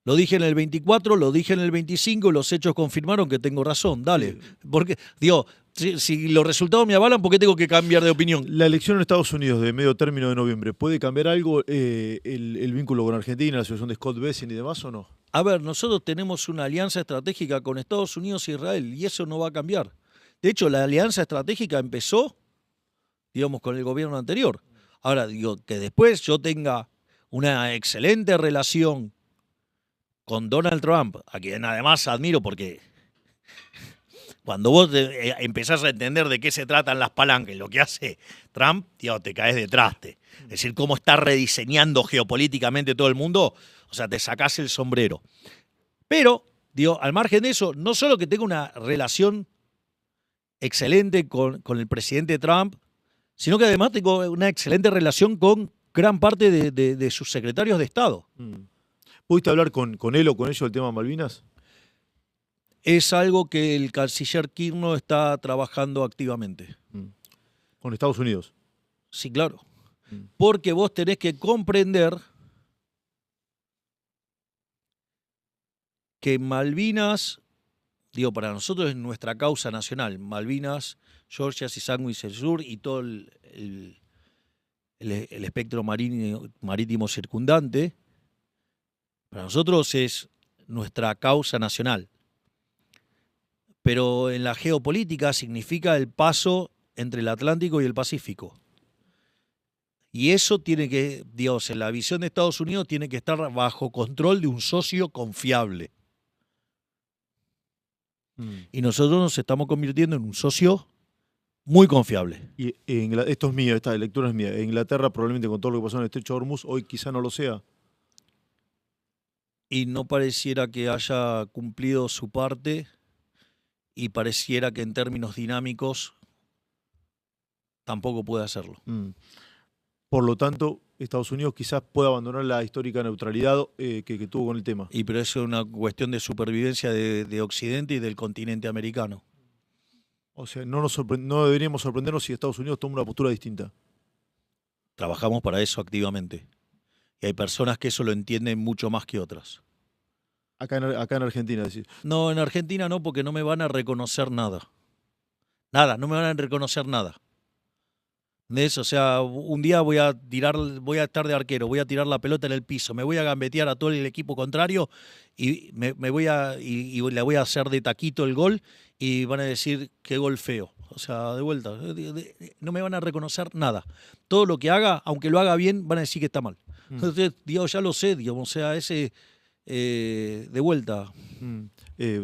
Lo dije en el 24, lo dije en el 25, los hechos confirmaron que tengo razón, dale. Porque, digo, si los resultados me avalan, ¿por qué tengo que cambiar de opinión? La elección en Estados Unidos de medio término de noviembre, ¿puede cambiar algo el vínculo con Argentina, la situación de Scott Bessent y demás o no? A ver, nosotros tenemos una alianza estratégica con Estados Unidos e Israel y eso no va a cambiar. De hecho, la alianza estratégica empezó, digamos, con el gobierno anterior. Ahora, digo, que después yo tenga una excelente relación con Donald Trump, a quien además admiro porque cuando vos empezás a entender de qué se tratan las palancas y lo que hace Trump, tío, te caes de traste. Es decir, cómo está rediseñando geopolíticamente todo el mundo, o sea, te sacás el sombrero. Pero, digo, al margen de eso, no solo que tengo una relación excelente con el presidente Trump, sino que además tengo una excelente relación con gran parte de sus secretarios de Estado. ¿Pudiste hablar con él o con ellos del tema Malvinas? Es algo que el canciller Kirchner está trabajando activamente. Con Estados Unidos. Sí, claro. Porque vos tenés que comprender que Malvinas, digo, para nosotros es nuestra causa nacional. Malvinas, Georgias y Sandwich del Sur y todo el espectro marítimo circundante, para nosotros es nuestra causa nacional. Pero en la geopolítica significa el paso entre el Atlántico y el Pacífico. Y eso tiene que, Dios, en la visión de Estados Unidos tiene que estar bajo control de un socio confiable. Y nosotros nos estamos convirtiendo en un socio muy confiable. Y esto es mío, esta lectura es mía. En Inglaterra, probablemente con todo lo que pasó en el estrecho de Hormuz, hoy quizá no lo sea. Y no pareciera que haya cumplido su parte y pareciera que en términos dinámicos tampoco puede hacerlo. Por lo tanto, Estados Unidos quizás pueda abandonar la histórica neutralidad que tuvo con el tema. Pero eso es una cuestión de supervivencia de Occidente y del continente americano. O sea, no deberíamos sorprendernos si Estados Unidos toma una postura distinta. Trabajamos para eso activamente. Y hay personas que eso lo entienden mucho más que otras. Acá en Argentina, decís. No, en Argentina no, porque no me van a reconocer nada. Nada, no me van a reconocer nada. De eso, o sea, un día voy a estar de arquero, voy a tirar la pelota en el piso, me voy a gambetear a todo el equipo contrario y le voy a hacer de taquito el gol y van a decir qué gol feo. O sea, de vuelta, no me van a reconocer nada. Todo lo que haga, aunque lo haga bien, van a decir que está mal. Entonces, Dios, ya lo sé, digamos, o sea, ese de vuelta.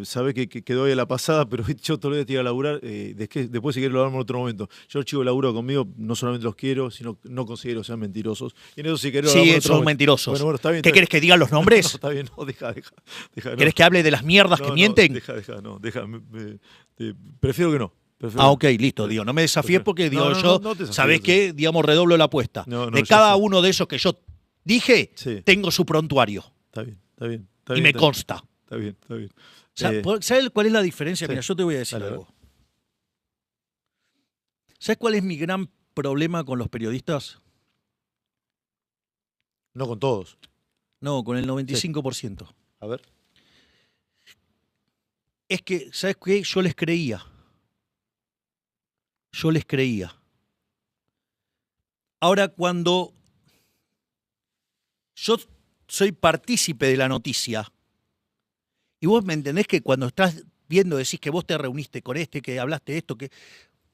Sabés que quedó ahí a la pasada, pero yo todos los días te iba a laburar. Después, si querés, lo hablamos en otro momento. Yo, chico, laburo conmigo, no solamente los quiero, sino no considero que sean mentirosos. Y en eso, si querés, sí, son mentirosos. Bueno, está bien. ¿Qué querés que diga los nombres? No, está bien, no, deja. ¿Querés que hable de las mierdas que mienten? Deja, prefiero que no. Ok, listo, digo, no me desafíes porque digo ¿sabés qué? Digamos, redoblo la apuesta. De cada uno de esos que yo dije, tengo su prontuario. Está bien. Y me consta. Está bien. ¿Sabes cuál es la diferencia? Mira, yo te voy a decir algo. ¿Sabes cuál es mi gran problema con los periodistas? No con todos. No, con el 95%. A ver. Es que, ¿sabes qué? Yo les creía. Ahora, cuando yo soy partícipe de la noticia, y vos me entendés que cuando estás viendo, decís que vos te reuniste con que hablaste de esto, que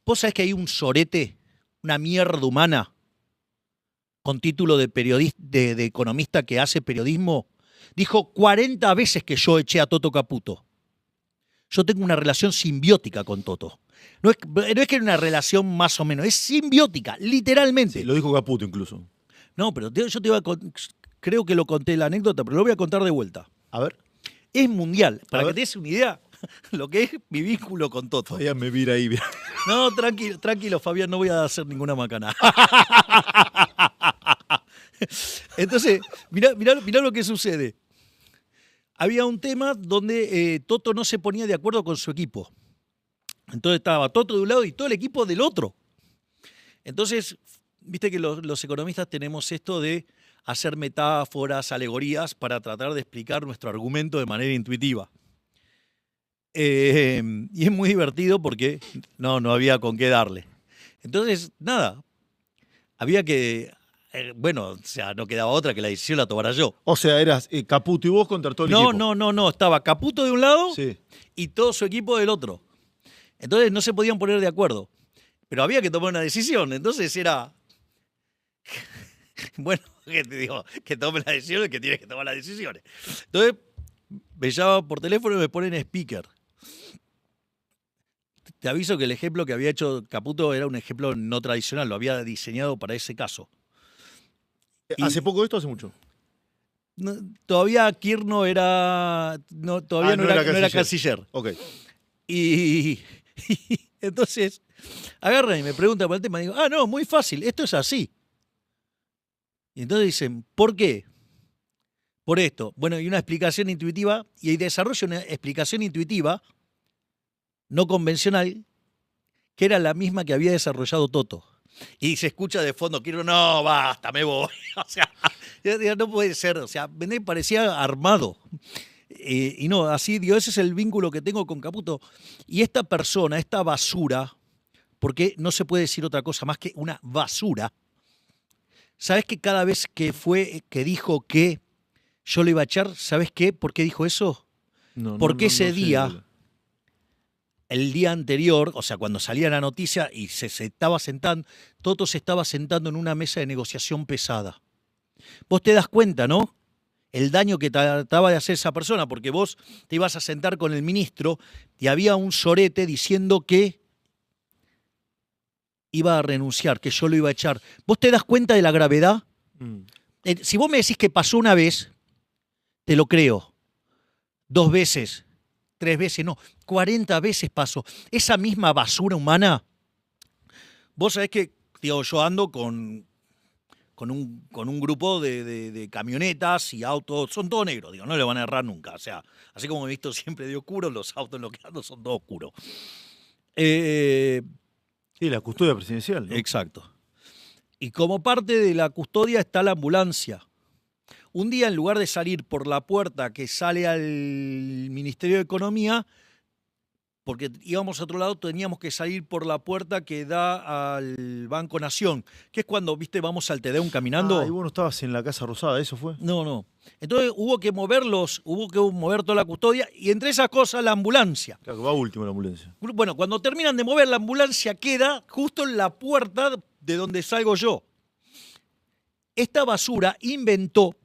vos sabés que hay un sorete, una mierda humana, con título de periodista, de economista que hace periodismo, dijo 40 veces que yo eché a Toto Caputo. Yo tengo una relación simbiótica con Toto. No es que era una relación más o menos, es simbiótica, literalmente. Sí, lo dijo Caputo incluso. No, pero yo te iba a creo que lo conté la anécdota, pero lo voy a contar de vuelta. A ver. Es mundial. Para A que ver. te des una idea lo que es mi vínculo con Toto. Todavía me mira ahí. Mira. No, tranquilo, Fabián, no voy a hacer ninguna macana. Entonces, mirá lo que sucede. Había un tema donde Toto no se ponía de acuerdo con su equipo. Entonces estaba Toto de un lado y todo el equipo del otro. Entonces, viste que los economistas tenemos esto de hacer metáforas, alegorías para tratar de explicar nuestro argumento de manera intuitiva. Y es muy divertido porque no había con qué darle. Entonces, nada, había que... bueno, o sea, no quedaba otra que la decisión la tomara yo. O sea, eras Caputo y vos contra todo el equipo. No. Estaba Caputo de un lado Sí. y todo su equipo del otro. Entonces no se podían poner de acuerdo. Pero había que tomar una decisión. Entonces era... bueno, ¿qué te digo? Que tome las decisiones, que tienes que tomar las decisiones. Entonces me llaman por teléfono y me ponen speaker. Te aviso que el ejemplo que había hecho Caputo era un ejemplo no tradicional. Lo había diseñado para ese caso. ¿Hace poco esto o hace mucho? No, todavía Kirchner era... No, todavía no era canciller. Ok. Y entonces agarran y me preguntan por el tema y digo, no, muy fácil, esto es así. Y entonces dicen, ¿por qué? Por esto. Bueno, y una explicación intuitiva, y desarrollo una explicación intuitiva no convencional, que era la misma que había desarrollado Toto. Y se escucha de fondo, no, basta, me voy. O sea, no puede ser, o sea, me parecía armado. Y no, así, digo, ese es el vínculo que tengo con Caputo. Y esta persona, esta basura, porque no se puede decir otra cosa más que una basura, ¿sabes que cada vez que dijo que yo lo iba a echar, ¿sabes qué? ¿Por qué dijo eso? Porque ese día, el día anterior, o sea, cuando salía la noticia y se estaba sentando, Toto se estaba sentando en una mesa de negociación pesada. Vos te das cuenta, ¿no? El daño que trataba de hacer esa persona, porque vos te ibas a sentar con el ministro y había un sorete diciendo que iba a renunciar, que yo lo iba a echar. ¿Vos te das cuenta de la gravedad? Si vos me decís que pasó una vez, te lo creo. 2 veces, 3 veces, no, 40 veces pasó. Esa misma basura humana, vos sabés que, digo, yo ando con un grupo de camionetas y autos, son todos negros, digo, no le van a errar nunca. O sea, así como he visto siempre de oscuro, los autos en los que ando son todos oscuros. Sí, la custodia presidencial, ¿no? Exacto. Y como parte de la custodia está la ambulancia. Un día, en lugar de salir por la puerta que sale al Ministerio de Economía, porque íbamos a otro lado, teníamos que salir por la puerta que da al Banco Nación, que es cuando, viste, vamos al Tedeum caminando. Y vos no estabas en la Casa Rosada, ¿eso fue? No. Entonces hubo que mover toda la custodia y entre esas cosas la ambulancia. Claro, que va último la ambulancia. Bueno, cuando terminan de mover la ambulancia queda justo en la puerta de donde salgo yo. Esta basura inventó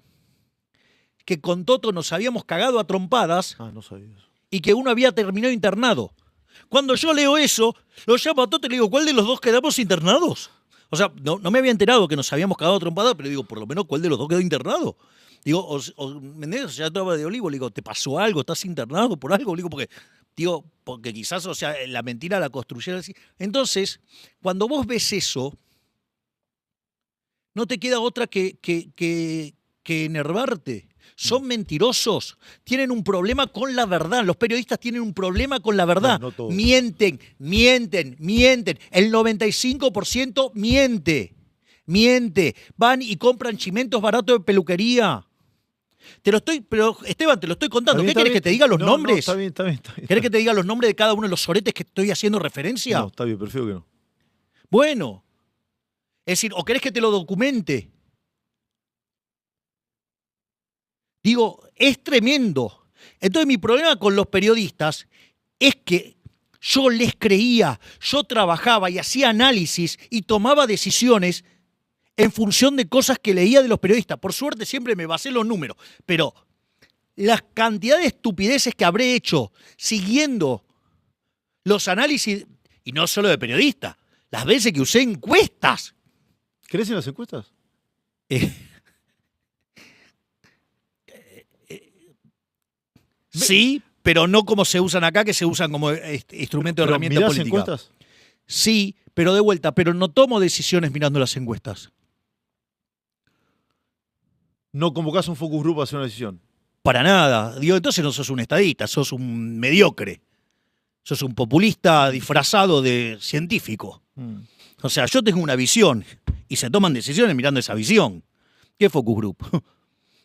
que con Toto nos habíamos cagado a trompadas. No sabía eso. Y que uno había terminado internado. Cuando yo leo eso, lo llamo a Toto y le digo, ¿cuál de los dos quedamos internados? O sea, no me había enterado que nos habíamos cagado a trompadas, pero digo, por lo menos, ¿cuál de los dos quedó internado? Digo, ¿me entiendes? O sea, estaba de Olivo, le digo, ¿te pasó algo? ¿Estás internado por algo? Le digo, porque quizás, o sea, la mentira la construyeron así. Entonces, cuando vos ves eso, no te queda otra que enervarte. Son mentirosos, tienen un problema con la verdad. Los periodistas tienen un problema con la verdad. No todos. Mienten. El 95% miente. Van y compran chimentos baratos de peluquería. Pero Esteban, te lo estoy contando. ¿Qué querés que te diga los nombres? No, está bien. ¿Querés que te diga los nombres de cada uno de los soretes que estoy haciendo referencia? No, está bien, prefiero que no. Bueno. Es decir, ¿o querés que te lo documente? Digo, es tremendo. Entonces mi problema con los periodistas es que yo les creía, yo trabajaba y hacía análisis y tomaba decisiones en función de cosas que leía de los periodistas. Por suerte siempre me basé en los números, pero la cantidad de estupideces que habré hecho siguiendo los análisis Y no solo de periodista. Las veces que usé encuestas. ¿Crees en las encuestas? Eh, sí, pero no como se usan acá, que se usan como instrumento de herramienta ¿Mirás política. encuestas? Sí, pero de vuelta, pero no tomo decisiones mirando las encuestas. No convocás un focus group a hacer una decisión. Para nada. Digo, entonces no sos un estadista, sos un mediocre. Sos un populista disfrazado de científico. O sea, yo tengo una visión y se toman decisiones mirando esa visión. ¿Qué focus group?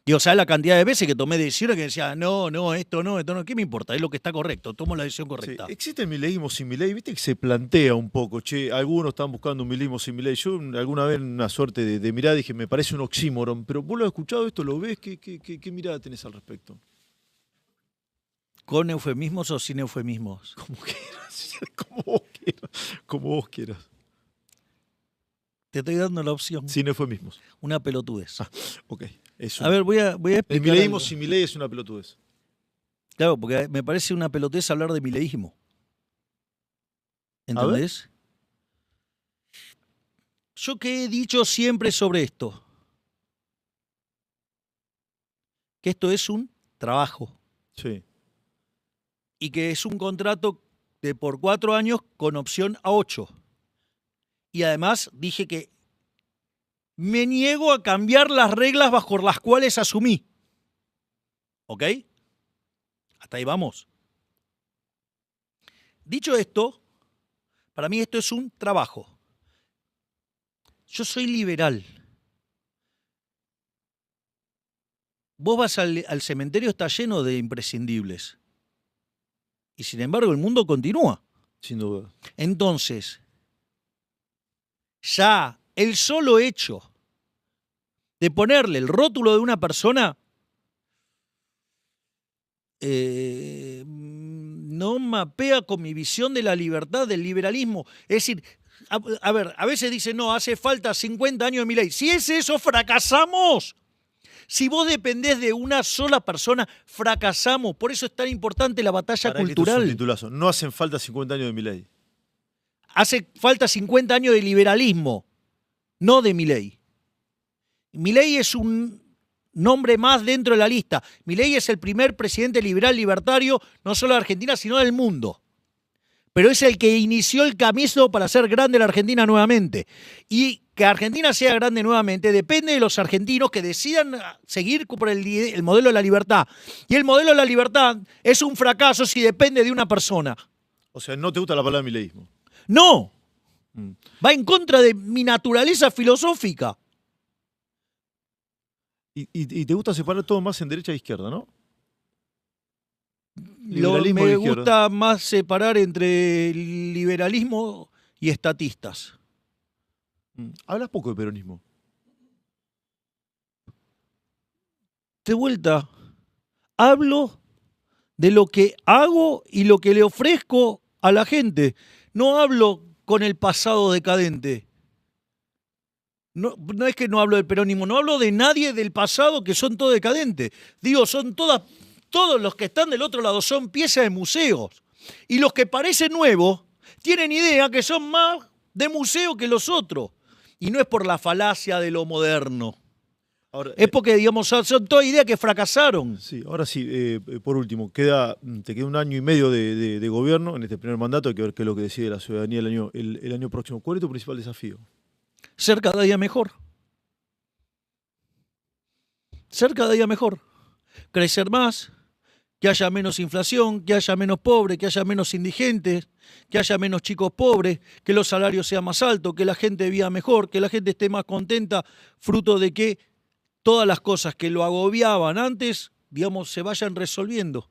Digo, ¿sabes la cantidad de veces que tomé decisiones que decía, no, esto no? ¿Qué me importa? Es lo que está correcto, tomo la decisión correcta. Sí, existe el mileísmo sin Milei, viste que se plantea un poco, che, algunos están buscando un mileísmo sin Milei. Yo alguna vez en una suerte de mirada dije, me parece un oxímoron, pero vos lo has escuchado esto, lo ves, ¿qué mirada tenés al respecto? ¿Con eufemismos o sin eufemismos? Como quieras, como vos quieras, como vos quieras. Te estoy dando la opción. Sin eufemismos. Una pelotudez. Ok. A ver, voy a explicar. El mileísmo algo. sin Milei es una pelotudez. Claro, porque me parece una pelotudez hablar de mileísmo. ¿Entendés? Yo que he dicho siempre sobre esto, que esto es un trabajo Sí. y que es un contrato de por 4 años con opción a 8. Y además dije que me niego a cambiar las reglas bajo las cuales asumí. ¿Ok? Hasta ahí vamos. Dicho esto, para mí esto es un trabajo. Yo soy liberal. Vos vas al cementerio, está lleno de imprescindibles. Y sin embargo el mundo continúa. Sin duda. Entonces, ya el solo hecho de ponerle el rótulo de una persona no mapea con mi visión de la libertad, del liberalismo. Es decir, a ver, a veces dicen, no, hace falta 50 años de Milei. Si es eso, fracasamos. Si vos dependés de una sola persona, fracasamos. Por eso es tan importante la batalla Pará, que esto es un cultural. titulazo. No hacen falta 50 años de Milei. Hace falta 50 años de liberalismo, no de Milei. Milei es un nombre más dentro de la lista. Milei es el primer presidente liberal libertario, no solo de Argentina, sino del mundo. Pero es el que inició el camino para hacer grande la Argentina nuevamente. Y que Argentina sea grande nuevamente depende de los argentinos que decidan seguir por el modelo de la libertad. Y el modelo de la libertad es un fracaso si depende de una persona. O sea, no te gusta la palabra mileísmo. ¡No! Va en contra de mi naturaleza filosófica. Y te gusta separar todo más en derecha e izquierda, ¿no? Me gusta más separar entre liberalismo y estatistas. Hablas poco de peronismo. De vuelta, hablo de lo que hago y lo que le ofrezco a la gente. No hablo con el pasado decadente. No es que no hablo del peronismo, no hablo de nadie del pasado que son todos decadentes. Digo, son todos los que están del otro lado son piezas de museos. Y los que parecen nuevos tienen idea que son más de museo que los otros. Y no es por la falacia de lo moderno. Ahora, Es porque, digamos, son todas ideas que fracasaron. Sí, ahora sí, por último, te queda 1 año y medio de gobierno en este primer mandato, hay que ver qué es lo que decide la ciudadanía el año próximo. ¿Cuál es tu principal desafío? Ser cada día mejor. Ser cada día mejor. Crecer más, que haya menos inflación, que haya menos pobres, que haya menos indigentes, que haya menos chicos pobres, que los salarios sean más altos, que la gente viva mejor, que la gente esté más contenta, fruto de que todas las cosas que lo agobiaban antes, digamos, se vayan resolviendo.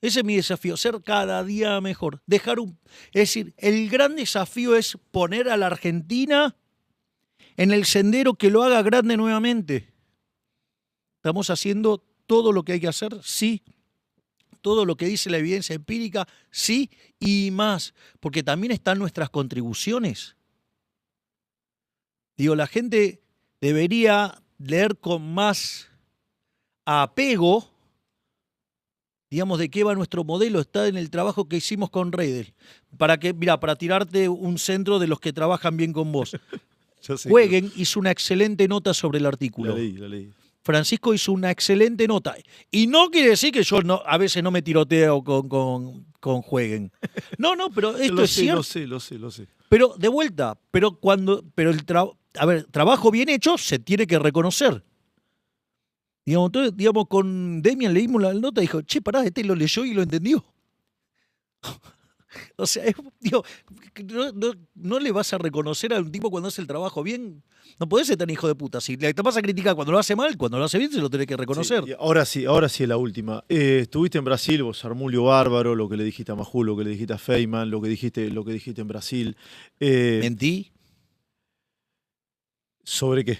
Ese es mi desafío, ser cada día mejor. Es decir, el gran desafío es poner a la Argentina en el sendero que lo haga grande nuevamente. ¿Estamos haciendo todo lo que hay que hacer? Sí. Todo lo que dice la evidencia empírica, sí, y más. Porque también están nuestras contribuciones. Digo, la gente debería leer con más apego digamos, de qué va nuestro modelo, está en el trabajo que hicimos con Reidel. Para tirarte un centro de los que trabajan bien con vos. Ya sé, Jueguen hizo una excelente nota sobre el la artículo. leí. Francisco hizo una excelente nota. Y no quiere decir que yo a veces no me tiroteo con Jueguen. No, pero esto es cierto. Lo sé. Pero de vuelta, trabajo bien hecho se tiene que reconocer. Entonces, con Demian leímos la nota y dijo, che, pará, este lo leyó y lo entendió. O sea, no le vas a reconocer a un tipo cuando hace el trabajo bien. No podés ser tan hijo de puta. Si te vas a criticar cuando lo hace mal, cuando lo hace bien, se lo tenés que reconocer. Sí, ahora sí es la última. Estuviste en Brasil, vos, Armulio bárbaro, lo que le dijiste a Majul, lo que le dijiste a Feynman, lo que dijiste en Brasil. ¿Mentí? ¿Sobre qué?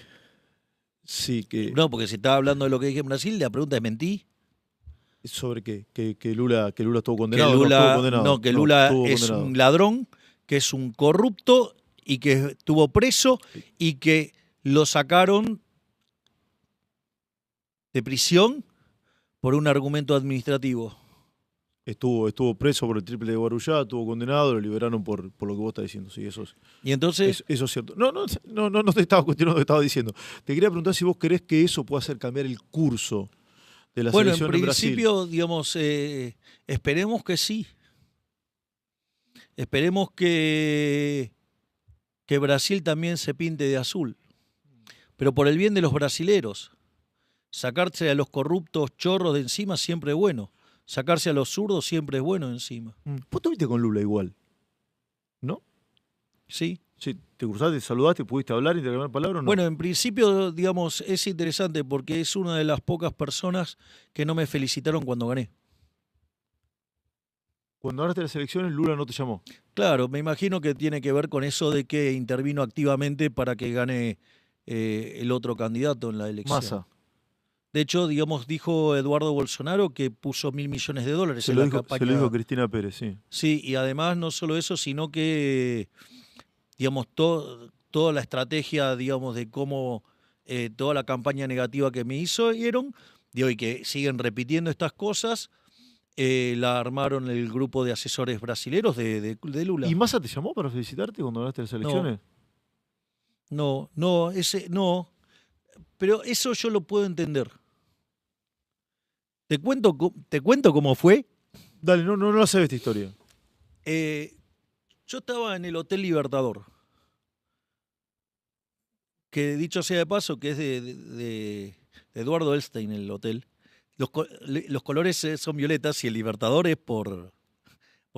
Sí, que. No, porque si estaba hablando de lo que dije en Brasil, la pregunta es ¿mentí? ¿Sobre qué? Que Lula estuvo Que condenado. Lula, no, estuvo condenado. que Lula estuvo es condenado. un ladrón, que es un corrupto y que estuvo preso y que lo sacaron de prisión por un argumento administrativo. Estuvo preso por el triple de Guarujá, estuvo condenado, lo liberaron por lo que vos estás diciendo. Sí, eso es. Y entonces, Eso es cierto. No te estaba cuestionando lo que estaba diciendo. Te quería preguntar si vos querés que eso pueda hacer cambiar el curso de la bueno, en selección en principio, Brasil. esperemos que sí. Esperemos que Brasil también se pinte de azul. Pero por el bien de los brasileros. Sacarse a los corruptos chorros de encima siempre es bueno. Sacarse a los zurdos siempre es bueno encima. Vos estuviste con Lula igual, ¿no? Sí. Sí, te cruzaste, saludaste, pudiste hablar, intercambiar palabras o no. Bueno, en principio, es interesante porque es una de las pocas personas que no me felicitaron cuando gané. Cuando ganaste las elecciones, Lula no te llamó. Claro, me imagino que tiene que ver con eso de que intervino activamente para que gane el otro candidato en la elección. Massa. De hecho, dijo Eduardo Bolsonaro que puso $1.000 millones en la campaña. Se lo dijo Cristina Pérez, sí. Sí, y además no solo eso, sino que, toda la estrategia, de cómo toda la campaña negativa que me hicieron, y que siguen repitiendo estas cosas, la armaron el grupo de asesores brasileros de Lula. ¿Y Massa te llamó para felicitarte cuando ganaste las elecciones? No, pero eso yo lo puedo entender. ¿Te cuento cómo fue? Dale, no la sabes esta historia. Yo estaba en el Hotel Libertador, que dicho sea de paso, que es de Eduardo Elstein el hotel. Los colores son violetas y el Libertador es por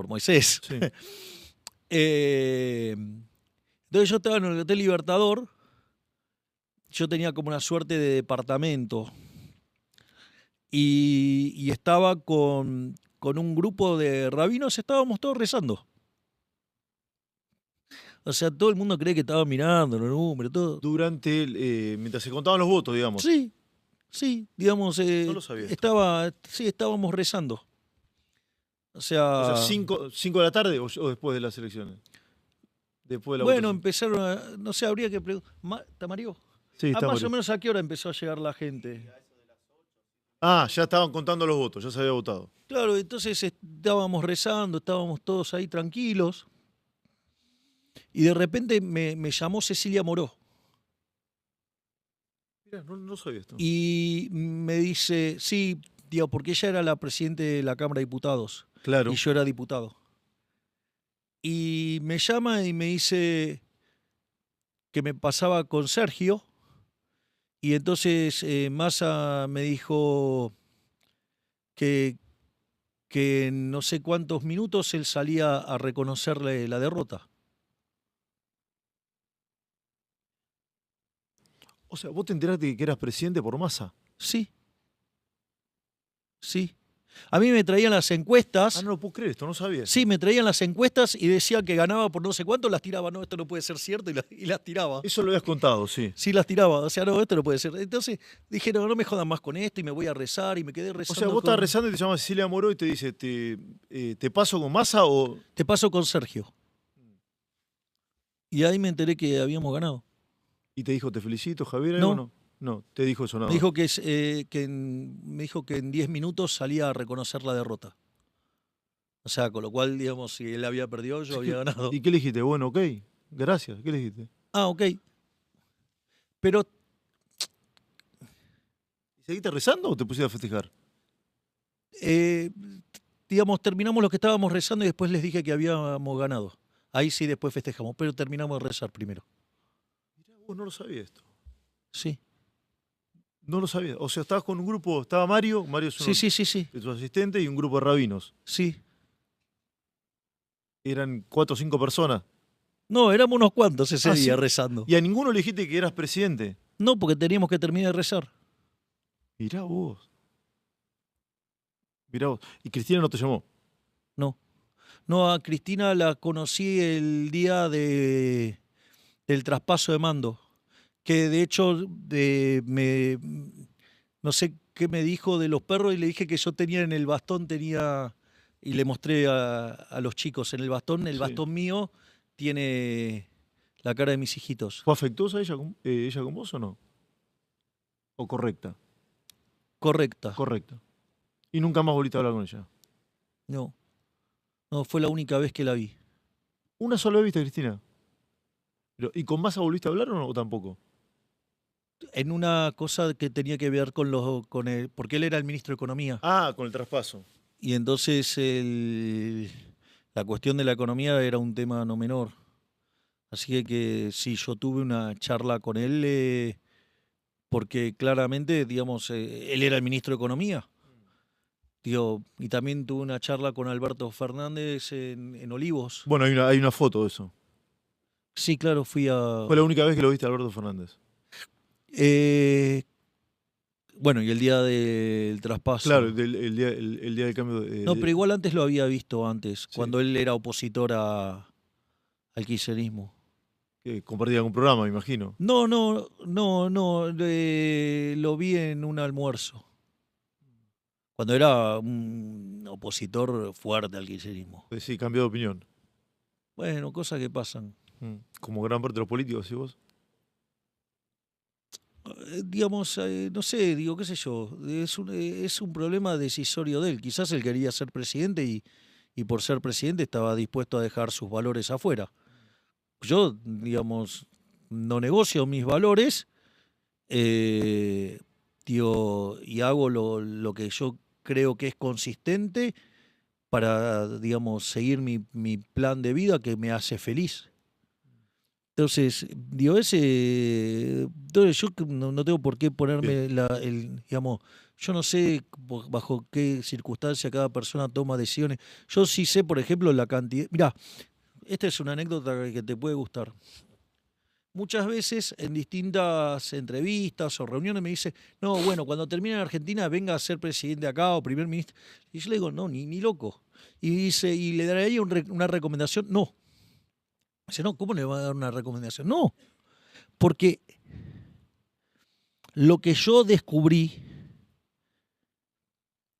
Moisés. Sí. Entonces yo estaba en el Hotel Libertador, yo tenía como una suerte de departamento y estaba con un grupo de rabinos, estábamos todos rezando. O sea, todo el mundo cree que estaba mirando los números, todo. Mientras se contaban los votos, digamos. Sí, digamos, no lo sabía. Estábamos rezando. O sea, 5 de la tarde o después de las elecciones. Después de la bueno, votación. empezaron no sé, habría que preguntar. ¿Está Mario? Sí, está más Mario. o menos a qué hora empezó a llegar la gente. Ya estaban contando los votos, ya se había votado. Claro, entonces estábamos rezando, estábamos todos ahí tranquilos. Y de repente me llamó Cecilia Moró. Mirá, no sabía esto. Y me dice, sí, porque ella era la presidenta de la Cámara de Diputados. Claro. Y yo era diputado. Y me llama y me dice que me pasaba con Sergio. Y entonces Massa me dijo que en no sé cuántos minutos él salía a reconocerle la derrota. O sea, ¿vos te enteraste de que eras presidente por Massa? Sí. A mí me traían las encuestas. No lo puedo creer, esto no sabía. Sí, me traían las encuestas y decía que ganaba por no sé cuánto, las tiraba. No, esto no puede ser cierto, y las tiraba. Eso lo habías contado, sí. Sí, las tiraba. O sea, no, esto no puede ser. Entonces dije, no me jodan más con esto y me voy a rezar y me quedé rezando. O sea, vos estabas rezando y te llama Cecilia Moró y te dice, ¿te paso con Massa o...? Te paso con Sergio. Y ahí me enteré que habíamos ganado. Y te dijo, te felicito, Javier. No. No, te dijo eso nada Me más. dijo me dijo que en 10 minutos salía a reconocer la derrota. O sea, con lo cual, digamos, si él había perdido, yo Sí, había ganado. ¿y qué le dijiste? Bueno, ok, gracias. ¿Qué le dijiste? Ah, ok. Pero ¿Seguiste rezando o te pusiste a festejar? eh, digamos, terminamos lo que estábamos rezando y después les dije que habíamos ganado. Ahí sí después festejamos, pero terminamos de rezar primero. Mirá, vos no lo sabía esto. Sí, No lo sabía. O sea, estabas con un grupo, estaba Mario es sí, uno sí, sí, sí, de tus asistentes y un grupo de rabinos. sí. Eran 4 o 5 personas. No, éramos unos cuantos ese Ah, día sí. rezando. Y a ninguno le dijiste que eras presidente. No, porque teníamos que terminar de rezar. Mirá vos. Mirá vos. Y Cristina no te llamó. No. No, a Cristina la conocí el día del traspaso de mando. Que de hecho no sé qué me dijo de los perros y le dije que yo tenía en el bastón, y le mostré a los chicos en el Sí. bastón mío tiene la cara de mis hijitos. ¿Fue afectuosa ella con vos o no? ¿O correcta? Correcta. Correcta. Y nunca más volviste a hablar con ella. No, no, fue la única vez que la vi. ¿Una sola vez viste a Cristina? ¿Y con Massa volviste a hablar o no? ¿O tampoco? En una cosa que tenía que ver con él, porque él era el ministro de Economía. Ah, con el traspaso. Y entonces la cuestión de la economía era un tema no menor. Así que sí, yo tuve una charla con él porque claramente, digamos, él era el ministro de Economía. Digo, y también tuve una charla con Alberto Fernández en Olivos. Bueno, hay una foto de eso. Sí, claro, fui a... Fue la única vez que lo viste a Alberto Fernández. eh, bueno, y el día del traspaso. Claro, el día del cambio. No, pero igual antes lo había visto antes, Sí. cuando él era opositor al kirchnerismo. Que compartía algún programa, me imagino. No, no, no, no, lo vi en un almuerzo, cuando era un opositor fuerte al kirchnerismo. Sí, cambió de opinión. Bueno, cosas que pasan. Como gran parte de los políticos, ¿sí vos? Digamos, no sé, digo, qué sé yo, es un problema decisorio de él. Quizás él quería ser presidente y por ser presidente estaba dispuesto a dejar sus valores afuera. Yo, digamos, no negocio mis valores, digo, y hago lo que yo creo que es consistente para, digamos, seguir mi plan de vida que me hace feliz. Entonces, digo, entonces yo no tengo por qué ponerme digamos, yo no sé bajo qué circunstancia cada persona toma decisiones. Yo sí sé, por ejemplo, la cantidad. Mirá, esta es una anécdota que te puede gustar. Muchas veces en distintas entrevistas o reuniones me dice, no, bueno, cuando termine en Argentina venga a ser presidente acá o primer ministro. Y yo le digo, no, ni loco. Y dice, ¿y le daría una recomendación? No. Dice, no, ¿cómo le va a dar una recomendación? No, porque lo que yo descubrí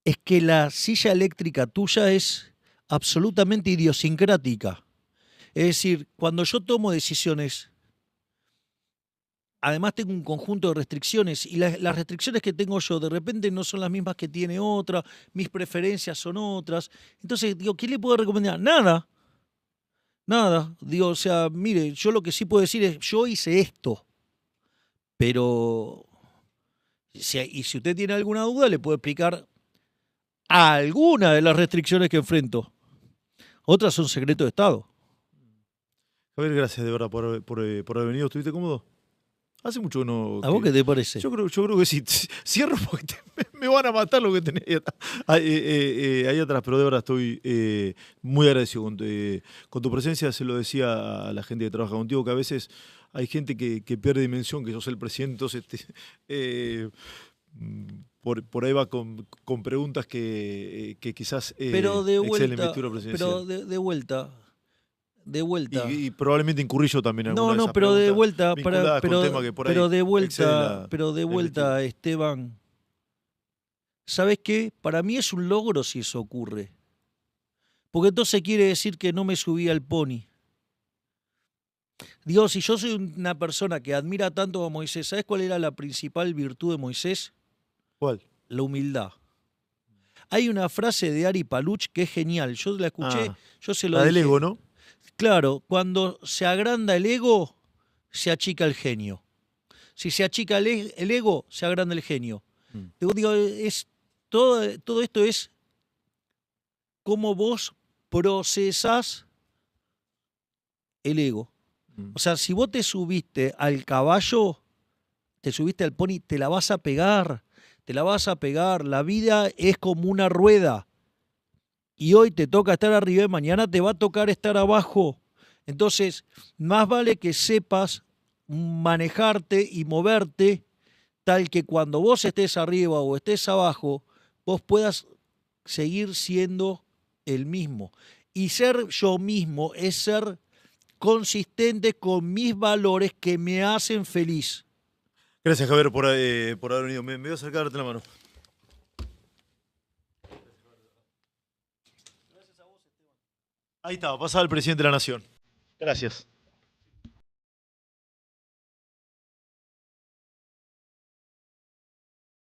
es que la silla eléctrica tuya es absolutamente idiosincrática. Es decir, cuando yo tomo decisiones, además tengo un conjunto de restricciones y las restricciones que tengo yo de repente no son las mismas que tiene otra, mis preferencias son otras. Entonces, digo, ¿qué le puedo recomendar? Nada, nada. Digo, o sea, mire, yo lo que sí puedo decir es, yo hice esto, pero y si usted tiene alguna duda, le puedo explicar alguna de las restricciones que enfrento. Otras son secreto de Estado. Javier, gracias de verdad por haber venido. ¿Estuviste cómodo? Hace mucho que no. ¿A vos qué te parece? Yo creo que sí. Cierro porque me van a matar lo que tenés ahí atrás, pero de verdad estoy muy agradecido con tu presencia. Se lo decía a la gente que trabaja contigo, que a veces hay gente que pierde dimensión, que sos el presidente, entonces por ahí va con preguntas que quizás Pero de exceden la vuelta, investidura presidencial. de vuelta. Y probablemente incurrí yo también en alguna de No, esas pero de preguntas vuelta, vinculadas con temas que por ahí pero de exceden vuelta, pero de la vuelta, investidura. Esteban. ¿Sabes qué? Para mí es un logro si eso ocurre. Porque entonces quiere decir que no me subí al pony. Digo, si yo soy una persona que admira tanto a Moisés, ¿sabes cuál era la principal virtud de Moisés? ¿Cuál? La humildad. Hay una frase de Ari Paluch que es genial. Yo la escuché, Ah, yo se lo la del dije. ego, ¿no? Claro, cuando se agranda el ego, se achica el genio. Si se achica el ego, se agranda el genio. Mm. Digo, todo esto es cómo vos procesás el ego. Mm. O sea, si vos te subiste al caballo, te subiste al pony, te la vas a pegar. Te la vas a pegar. La vida es como una rueda. Y hoy te toca estar arriba y mañana te va a tocar estar abajo. Entonces, más vale que sepas manejarte y moverte tal que cuando vos estés arriba o estés abajo, vos puedas seguir siendo el mismo. Y ser yo mismo es ser consistente con mis valores que me hacen feliz. Gracias, Javier, por haber venido. Me voy a acercar a darte la mano. Ahí está, pasaba el presidente de la Nación. Gracias.